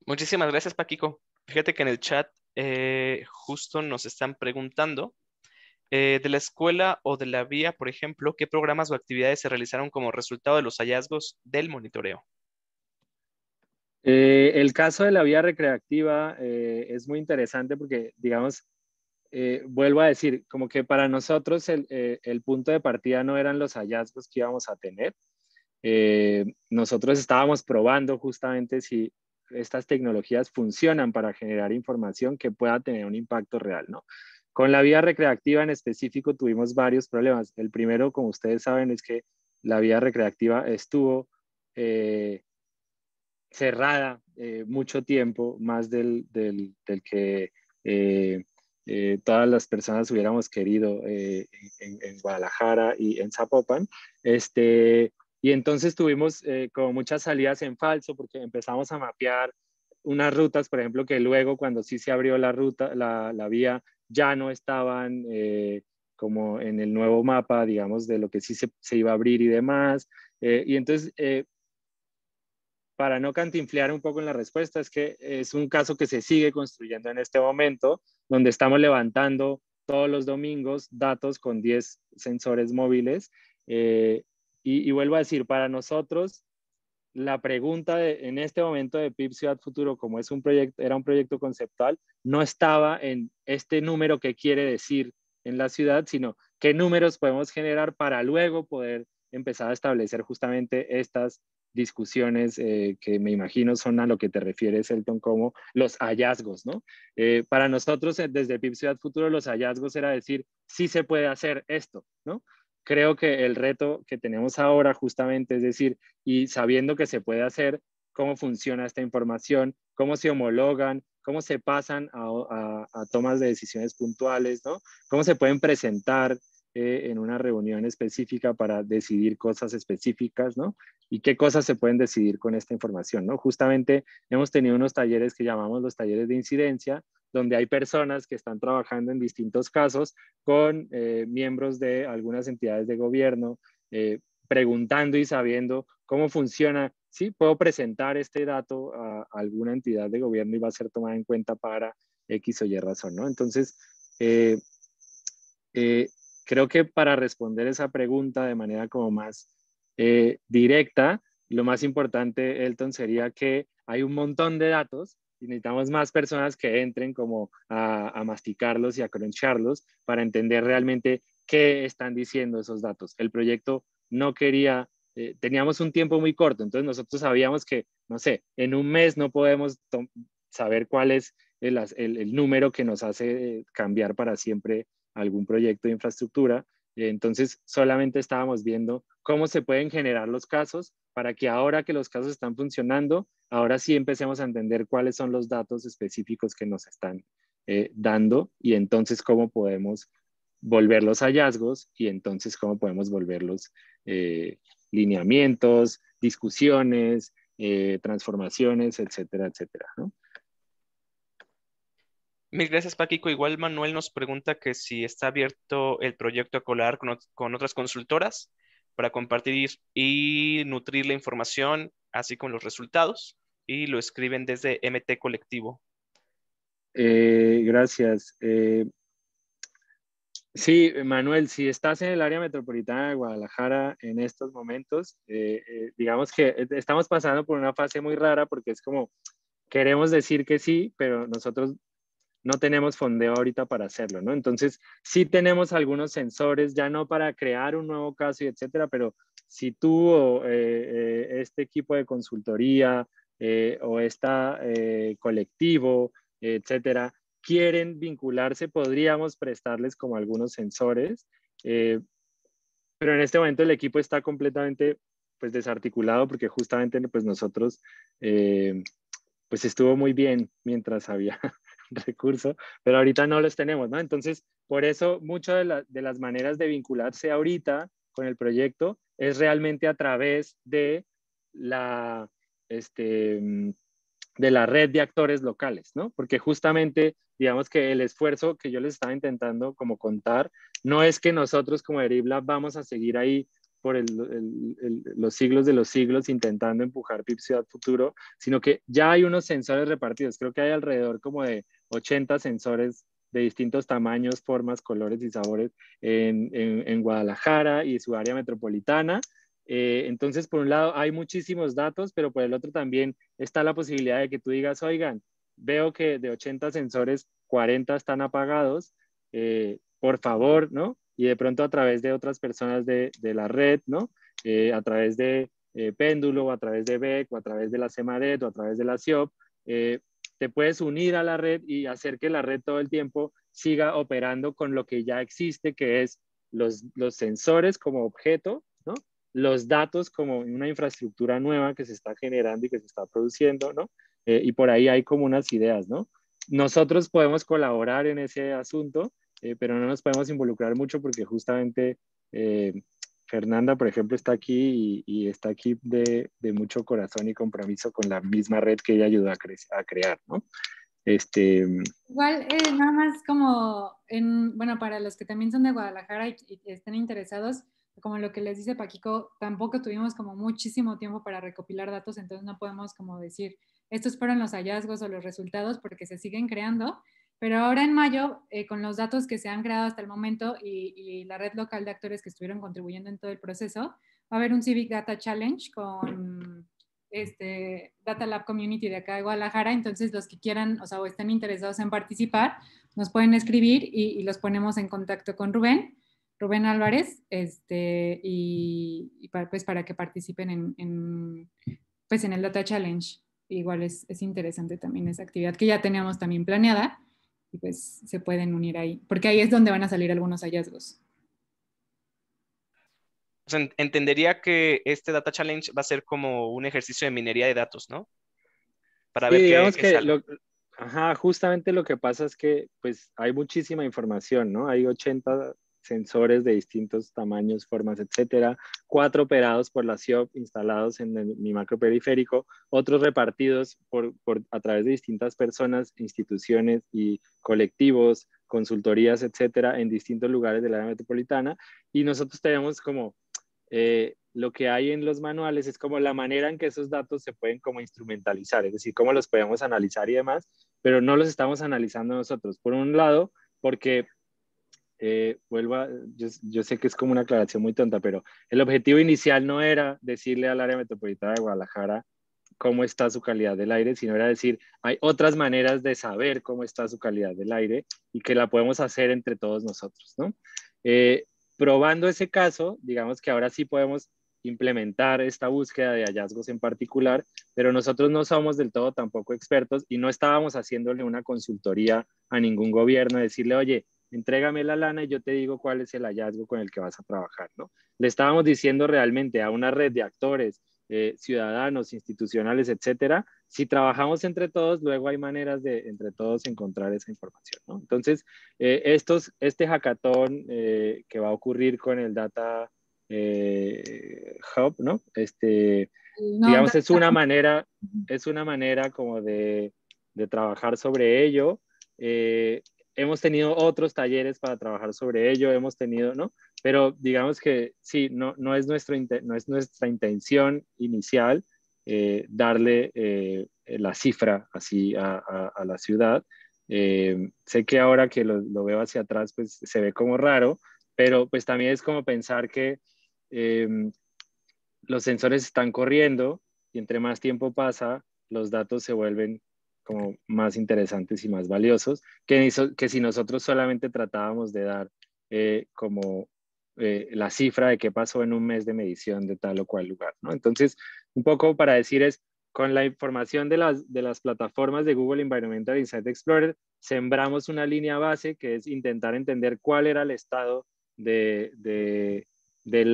Muchísimas gracias, Paquico. Fíjate que en el chat justo nos están preguntando de la escuela o de la vía, por ejemplo, ¿qué programas o actividades se realizaron como resultado de los hallazgos del monitoreo? El caso de la vía recreativa es muy interesante porque, digamos, vuelvo a decir, como que para nosotros el punto de partida no eran los hallazgos que íbamos a tener. Nosotros estábamos probando justamente si estas tecnologías funcionan para generar información que pueda tener un impacto real, ¿no? Con la vía recreativa en específico tuvimos varios problemas. El primero, como ustedes saben, es que la vía recreativa estuvo cerrada mucho tiempo, más del que todas las personas hubiéramos querido en Guadalajara y en Zapopan. Y entonces tuvimos como muchas salidas en falso porque empezamos a mapear unas rutas, por ejemplo, que luego cuando sí se abrió la ruta, la vía, ya no estaban como en el nuevo mapa, digamos, de lo que sí se iba a abrir y demás. Y entonces para no cantinflear un poco en la respuesta, es que es un caso que se sigue construyendo en este momento, donde estamos levantando todos los domingos datos con 10 sensores móviles Y vuelvo a decir, para nosotros, la pregunta en este momento de PIB Ciudad Futuro, como es un proyecto, era un proyecto conceptual, no estaba en este número que quiere decir en la ciudad, sino qué números podemos generar para luego poder empezar a establecer justamente estas discusiones que me imagino son a lo que te refieres, Elton, como los hallazgos, ¿no? Para nosotros, desde PIB Ciudad Futuro, los hallazgos era decir, sí se puede hacer esto, ¿no? Creo que el reto que tenemos ahora justamente es decir, y sabiendo que se puede hacer, cómo funciona esta información, cómo se homologan, cómo se pasan a tomas de decisiones puntuales, ¿no? Cómo se pueden presentar en una reunión específica para decidir cosas específicas, ¿no? Y qué cosas se pueden decidir con esta información, ¿no? Justamente hemos tenido unos talleres que llamamos los talleres de incidencia, donde hay personas que están trabajando en distintos casos con miembros de algunas entidades de gobierno, preguntando y sabiendo cómo funciona. Sí, puedo presentar este dato a alguna entidad de gobierno y va a ser tomada en cuenta para X o Y razón, ¿no? Entonces, eh, eh, creo que para responder esa pregunta de manera como más directa, lo más importante, Elton, sería que hay un montón de datos y necesitamos más personas que entren como a masticarlos y a cruncharlos para entender realmente qué están diciendo esos datos. El proyecto no quería, teníamos un tiempo muy corto, entonces nosotros sabíamos que, no sé, en un mes no podemos saber cuál es el número que nos hace cambiar para siempre algún proyecto de infraestructura. Entonces, solamente estábamos viendo cómo se pueden generar los casos para que ahora que los casos están funcionando, ahora sí empecemos a entender cuáles son los datos específicos que nos están dando y entonces cómo podemos volver los hallazgos y entonces cómo podemos volver los lineamientos, discusiones, transformaciones, etcétera, etcétera, ¿no? Mil gracias, Paquico. Igual Manuel nos pregunta que si está abierto el proyecto a colaborar con otras consultoras para compartir y nutrir la información, así como los resultados, y lo escriben desde MT Colectivo. Gracias. Sí, Manuel, si estás en el área metropolitana de Guadalajara en estos momentos, digamos que estamos pasando por una fase muy rara porque es como queremos decir que sí, pero nosotros no tenemos fondeo ahorita para hacerlo, ¿no? Entonces, sí tenemos algunos sensores, ya no para crear un nuevo caso y etcétera, pero si tú o este equipo de consultoría o este colectivo, etcétera, quieren vincularse, podríamos prestarles como algunos sensores, eh, pero en este momento el equipo está completamente pues desarticulado porque justamente pues nosotros pues estuvo muy bien mientras había recurso, pero ahorita no los tenemos, ¿no? Entonces, por eso muchas de las maneras de vincularse ahorita con el proyecto es realmente a través la, este, de la red de actores locales, ¿no? Porque justamente, digamos que el esfuerzo que yo les estaba intentando como contar, no es que nosotros como Eribla vamos a seguir ahí por los siglos de los siglos intentando empujar PIB Ciudad Futuro, sino que ya hay unos sensores repartidos. Creo que hay alrededor como de 80 sensores de distintos tamaños, formas, colores y sabores en Guadalajara y su área metropolitana. Entonces, por un lado, hay muchísimos datos, pero por el otro también está la posibilidad de que tú digas, oigan, veo que de 80 sensores, 40 están apagados, por favor, ¿no? Y de pronto a través de otras personas de la red, ¿no? A través de Péndulo, o a través de BEC, o a través de la CEMADET, o a través de la CIOP, te puedes unir a la red y hacer que la red todo el tiempo siga operando con lo que ya existe, que es los sensores como objeto, ¿no? Los datos como una infraestructura nueva que se está generando y que se está produciendo, ¿no? Y por ahí hay como unas ideas, ¿no? Nosotros podemos colaborar en ese asunto, pero no nos podemos involucrar mucho porque justamente Fernanda, por ejemplo, está aquí y está aquí de mucho corazón y compromiso con la misma red que ella ayudó a crear, ¿no? Este, Igual, nada más como, bueno, para los que también son de Guadalajara y estén interesados, como lo que les dice Paquico, tampoco tuvimos como muchísimo tiempo para recopilar datos, entonces no podemos como decir, estos fueron los hallazgos o los resultados porque se siguen creando. Pero ahora en mayo, con los datos que se han creado hasta el momento y la red local de actores que estuvieron contribuyendo en todo el proceso, va a haber un Civic Data Challenge con Data Lab Community de acá de Guadalajara. Entonces, los que quieran, o estén interesados en participar, nos pueden escribir y los ponemos en contacto con Rubén Álvarez, para que participen pues en el Data Challenge. Igual es interesante también esa actividad que ya teníamos también planeada y pues se pueden unir ahí, porque ahí es donde van a salir algunos hallazgos. O sea, entendería que este Data Challenge va a ser como un ejercicio de minería de datos, ¿no? Para Sí, ver digamos qué que sale. justamente lo que pasa es que pues hay muchísima información, ¿no? Hay 80 sensores de distintos tamaños, formas, etcétera, 4 operados por la CIOP instalados en mi macroperiférico, otros repartidos a través de distintas personas, instituciones y colectivos, consultorías, etcétera, en distintos lugares del área metropolitana. Y nosotros tenemos como lo que hay en los manuales es como la manera en que esos datos se pueden como instrumentalizar, es decir, cómo los podemos analizar y demás, pero no los estamos analizando nosotros. Por un lado, porque yo sé que es como una aclaración muy tonta, pero el objetivo inicial no era decirle al área metropolitana de Guadalajara cómo está su calidad del aire, sino era decir, hay otras maneras de saber cómo está su calidad del aire y que la podemos hacer entre todos nosotros, ¿no? Probando ese caso, digamos que ahora sí podemos implementar esta búsqueda de hallazgos en particular, pero nosotros no somos del todo tampoco expertos y no estábamos haciéndole una consultoría a ningún gobierno, decirle, oye, entrégame la lana y yo te digo cuál es el hallazgo con el que vas a trabajar, ¿no? Le estábamos diciendo realmente a una red de actores, ciudadanos, institucionales, etcétera, si trabajamos entre todos, luego hay maneras de entre todos encontrar esa información, ¿no? Entonces, este hackathon que va a ocurrir con el Data Hub, ¿no? No, Digamos, es una manera como de trabajar sobre ello. Hemos tenido otros talleres para trabajar sobre ello, hemos tenido, ¿no? Pero digamos que sí, no es nuestra intención inicial darle la cifra así a la ciudad. Sé que ahora que lo veo hacia atrás, pues se ve como raro, pero pues también es como pensar que eh, los sensores están corriendo y entre más tiempo pasa, los datos se vuelven como más interesantes y más valiosos que si nosotros solamente tratábamos de dar como la cifra de qué pasó en un mes de medición de tal o cual lugar, ¿no? Entonces, un poco para decir es, con la información de las plataformas de Google Environmental Insight Explorer, sembramos una línea base que es intentar entender cuál era el estado del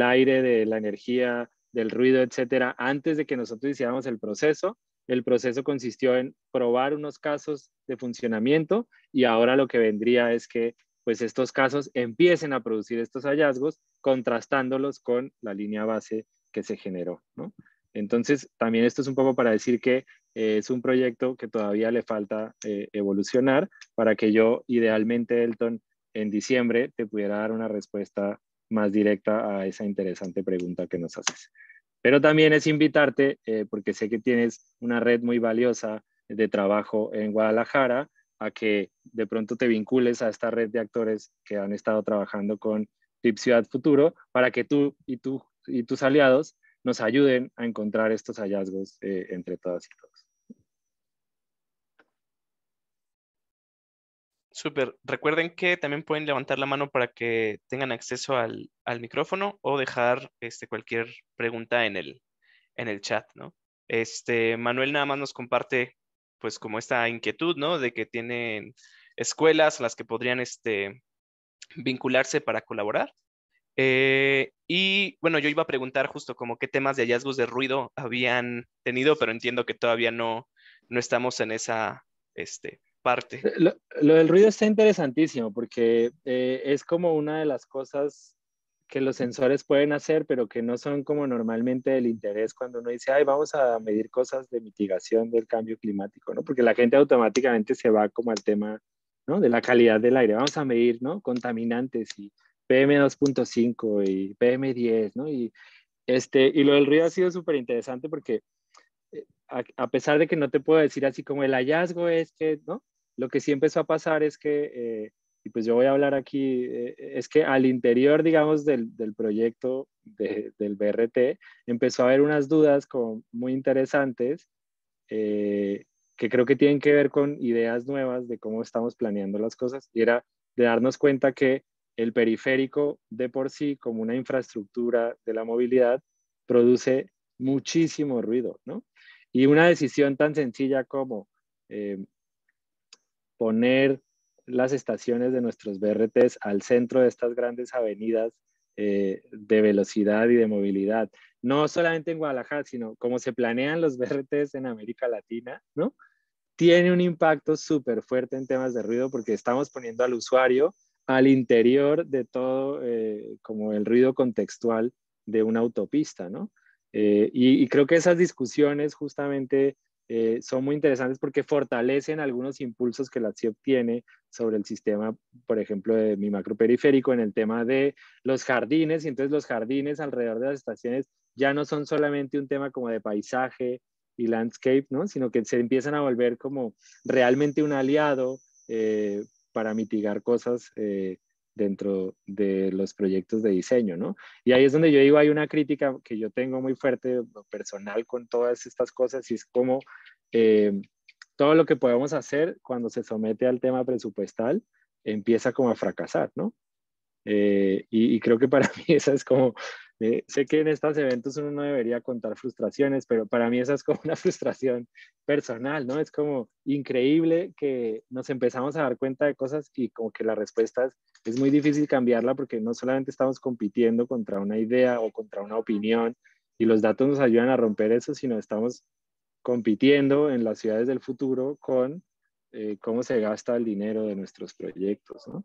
aire, de la energía, del ruido, etcétera, antes de que nosotros hiciéramos el proceso. El proceso consistió en probar unos casos de funcionamiento y ahora lo que vendría es que pues estos casos empiecen a producir estos hallazgos contrastándolos con la línea base que se generó, ¿no? Entonces, también esto es un poco para decir que es un proyecto que todavía le falta evolucionar para que yo, idealmente, Elton, en diciembre te pudiera dar una respuesta más directa a esa interesante pregunta que nos haces. Pero también es invitarte, porque sé que tienes una red muy valiosa de trabajo en Guadalajara, a que de pronto te vincules a esta red de actores que han estado trabajando con PIB Ciudad Futuro, para que tú y tus aliados nos ayuden a encontrar estos hallazgos entre todas y todos. Súper. Recuerden que también pueden levantar la mano para que tengan acceso al micrófono o dejar cualquier pregunta en el chat, ¿no? Manuel nada más nos comparte, pues, como esta inquietud, ¿no? De que tienen escuelas a las que podrían vincularse para colaborar. Y bueno, yo iba a preguntar justo como qué temas de hallazgos de ruido habían tenido, pero entiendo que todavía no estamos en esa parte. Lo del ruido está interesantísimo porque es como una de las cosas que los sensores pueden hacer, pero que no son como normalmente del interés cuando uno dice, ay, vamos a medir cosas de mitigación del cambio climático, ¿no? Porque la gente automáticamente se va como al tema, ¿no? De la calidad del aire. Vamos a medir, ¿no? Contaminantes y PM2.5 y PM10, ¿no? Y lo del ruido ha sido súper interesante porque a pesar de que no te puedo decir así como el hallazgo es que, ¿no? lo que sí empezó a pasar es que, y pues yo voy a hablar aquí, es que al interior, digamos, del proyecto del BRT, empezó a haber unas dudas como muy interesantes, que creo que tienen que ver con ideas nuevas de cómo estamos planeando las cosas, y era de darnos cuenta que el periférico de por sí, como una infraestructura de la movilidad, produce muchísimo ruido, ¿no? Y una decisión tan sencilla como eh, poner las estaciones de nuestros BRTs al centro de estas grandes avenidas de velocidad y de movilidad, no solamente en Guadalajara, sino como se planean los BRTs en América Latina, ¿no? Tiene un impacto súper fuerte en temas de ruido porque estamos poniendo al usuario al interior de todo como el ruido contextual de una autopista, ¿no? Y creo que esas discusiones justamente son muy interesantes porque fortalecen algunos impulsos que la CIEP tiene sobre el sistema, por ejemplo, de mi macroperiférico en el tema de los jardines, y entonces los jardines alrededor de las estaciones ya no son solamente un tema como de paisaje y landscape, ¿no? Sino que se empiezan a volver como realmente un aliado para mitigar cosas dentro de los proyectos de diseño, ¿no? Y ahí es donde yo digo, hay una crítica que yo tengo muy fuerte, personal, con todas estas cosas, y es como todo lo que podemos hacer cuando se somete al tema presupuestal empieza como a fracasar, ¿no? Y creo que para mí esa es como, sé que en estos eventos uno no debería contar frustraciones, pero para mí esa es como una frustración personal, ¿no? Es como increíble que nos empezamos a dar cuenta de cosas y como que la respuesta es muy difícil cambiarla porque no solamente estamos compitiendo contra una idea o contra una opinión y los datos nos ayudan a romper eso, sino estamos compitiendo en las ciudades del futuro con cómo se gasta el dinero de nuestros proyectos, ¿no?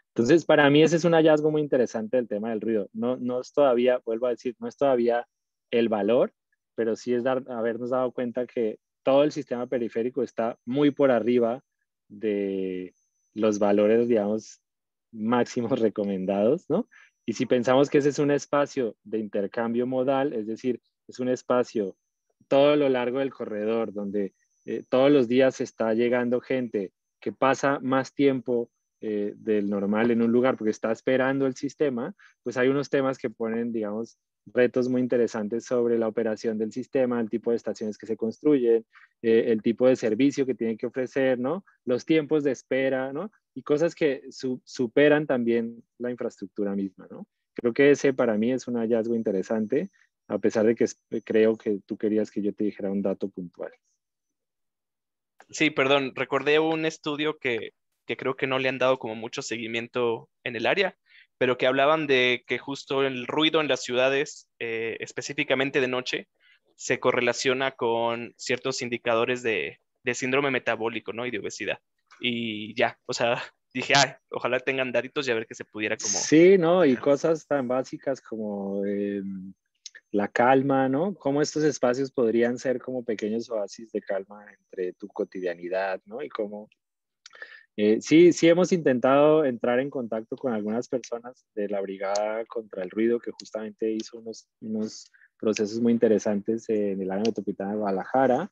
Entonces, para mí ese es un hallazgo muy interesante del tema del ruido. No, no es todavía, vuelvo a decir, no es todavía el valor, pero sí es habernos dado cuenta que todo el sistema periférico está muy por arriba de los valores, digamos, máximos recomendados, ¿no? Y si pensamos que ese es un espacio de intercambio modal, es decir, es un espacio todo lo largo del corredor donde todos los días está llegando gente que pasa más tiempo del normal en un lugar porque está esperando el sistema, pues hay unos temas que ponen, digamos, retos muy interesantes sobre la operación del sistema, el tipo de estaciones que se construyen, el tipo de servicio que tienen que ofrecer, ¿no? Los tiempos de espera, ¿no? Y cosas que superan también la infraestructura misma, ¿no? Creo que ese para mí es un hallazgo interesante, a pesar de que creo que tú querías que yo te dijera un dato puntual. Sí, perdón, recordé un estudio que creo que no le han dado como mucho seguimiento en el área, pero que hablaban de que justo el ruido en las ciudades, específicamente de noche, se correlaciona con ciertos indicadores de síndrome metabólico, ¿no? Y de obesidad. Y ya, o sea, dije, ay, ojalá tengan datitos y a ver que se pudiera como... Sí, ¿no? Y cosas tan básicas como la calma, ¿no? Cómo estos espacios podrían ser como pequeños oasis de calma entre tu cotidianidad, ¿no? Y cómo sí, sí hemos intentado entrar en contacto con algunas personas de la Brigada contra el Ruido que justamente hizo unos procesos muy interesantes en el área metropolitana de Guadalajara.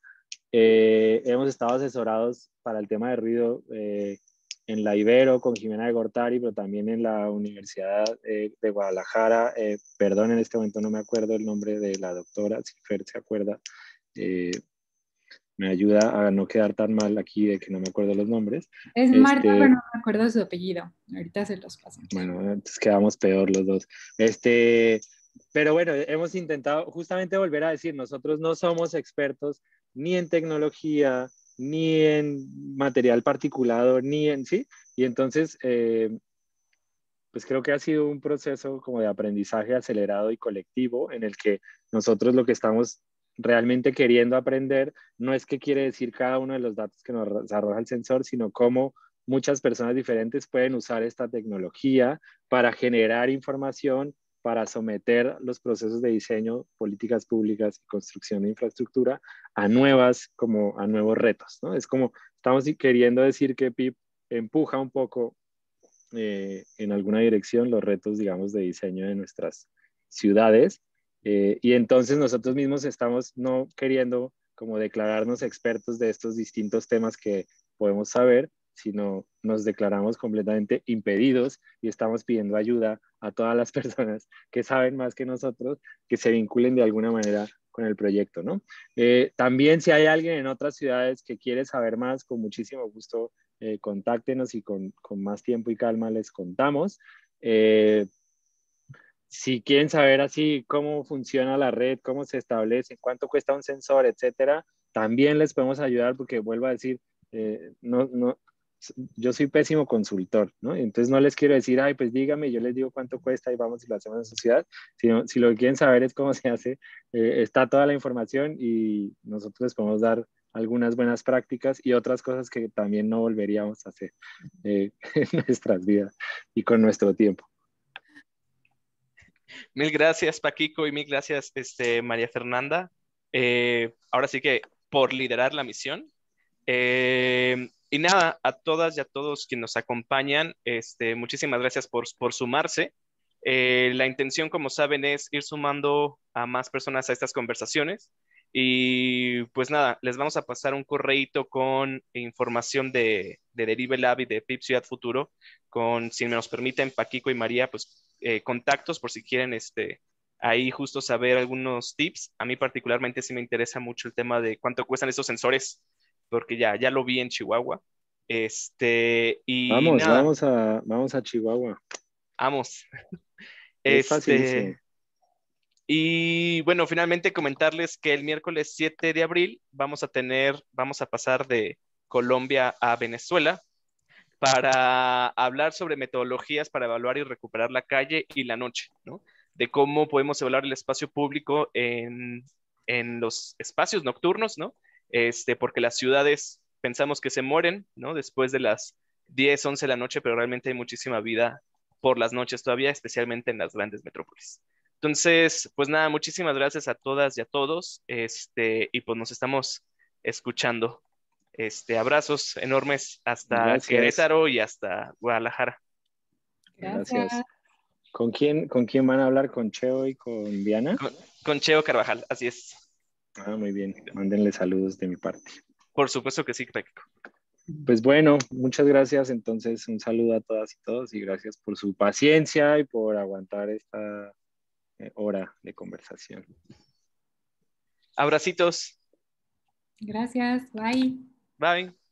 Hemos estado asesorados para el tema de ruido en la Ibero con Jimena de Gortari, pero también en la Universidad de Guadalajara. Perdón, en este momento no me acuerdo el nombre de la doctora, si Fer se acuerda. Me ayuda a no quedar tan mal aquí de que no me acuerdo los nombres. Es Marta, pero no me acuerdo su apellido. Ahorita se los paso. Bueno, entonces quedamos peor los dos. Pero bueno, hemos intentado justamente volver a decir, nosotros no somos expertos ni en tecnología, ni en material particulado, ni en, ¿sí? Y entonces, pues creo que ha sido un proceso como de aprendizaje acelerado y colectivo en el que nosotros lo que estamos realmente queriendo aprender no es qué quiere decir cada uno de los datos que nos arroja el sensor, sino cómo muchas personas diferentes pueden usar esta tecnología para generar información, para someter los procesos de diseño, políticas públicas y construcción de infraestructura a a nuevos retos, ¿no? Es como estamos queriendo decir que PIP empuja un poco en alguna dirección los retos, digamos, de diseño de nuestras ciudades. Y entonces nosotros mismos estamos no queriendo como declararnos expertos de estos distintos temas que podemos saber si no nos declaramos completamente impedidos y estamos pidiendo ayuda a todas las personas que saben más que nosotros, que se vinculen de alguna manera con el proyecto, ¿no? También si hay alguien en otras ciudades que quiere saber más, con muchísimo gusto, contáctenos y con más tiempo y calma les contamos. Si quieren saber así cómo funciona la red, cómo se establece, cuánto cuesta un sensor, etcétera, también les podemos ayudar porque vuelvo a decir, yo soy pésimo consultor, ¿no? Entonces no les quiero decir, ay, pues dígame, yo les digo cuánto cuesta y vamos y lo hacemos en su ciudad, sino si lo que quieren saber es cómo se hace, está toda la información y nosotros les podemos dar algunas buenas prácticas y otras cosas que también no volveríamos a hacer en nuestras vidas y con nuestro tiempo. Mil gracias, Paquico, y mil gracias, María Fernanda. Ahora sí que por liderar la misión. Y nada, a todas y a todos quienes nos acompañan, muchísimas gracias por sumarse. La intención, como saben, es ir sumando a más personas a estas conversaciones. Y pues nada, les vamos a pasar un correíto con información de Derive Lab y de PIP Ciudad Futuro, con, si nos permiten, Paquico y María, pues contactos por si quieren ahí justo saber algunos tips. A mí particularmente sí me interesa mucho el tema de cuánto cuestan estos sensores, porque ya lo vi en Chihuahua. Y nada, Vamos a Chihuahua. vamos. Es facilísimo. Y bueno, finalmente comentarles que el miércoles 7 de abril vamos a pasar de Colombia a Venezuela para hablar sobre metodologías para evaluar y recuperar la calle y la noche, ¿no? De cómo podemos evaluar el espacio público en los espacios nocturnos, ¿no? Porque las ciudades pensamos que se mueren, ¿no? Después de las 10, 11 de la noche, pero realmente hay muchísima vida por las noches todavía, especialmente en las grandes metrópolis. Entonces, pues nada, muchísimas gracias a todas y a todos, y pues nos estamos escuchando. Abrazos enormes hasta Gracias. Querétaro y hasta Guadalajara. Gracias. ¿Con quién van a hablar? ¿Con Cheo y con Diana? Con Cheo Carvajal, así es. Ah, muy bien. Mándenle saludos de mi parte. Por supuesto que sí, Paquico. Pues bueno, muchas gracias. Entonces, un saludo a todas y todos y gracias por su paciencia y por aguantar esta hora de conversación. Abracitos. Gracias. Bye. Bye.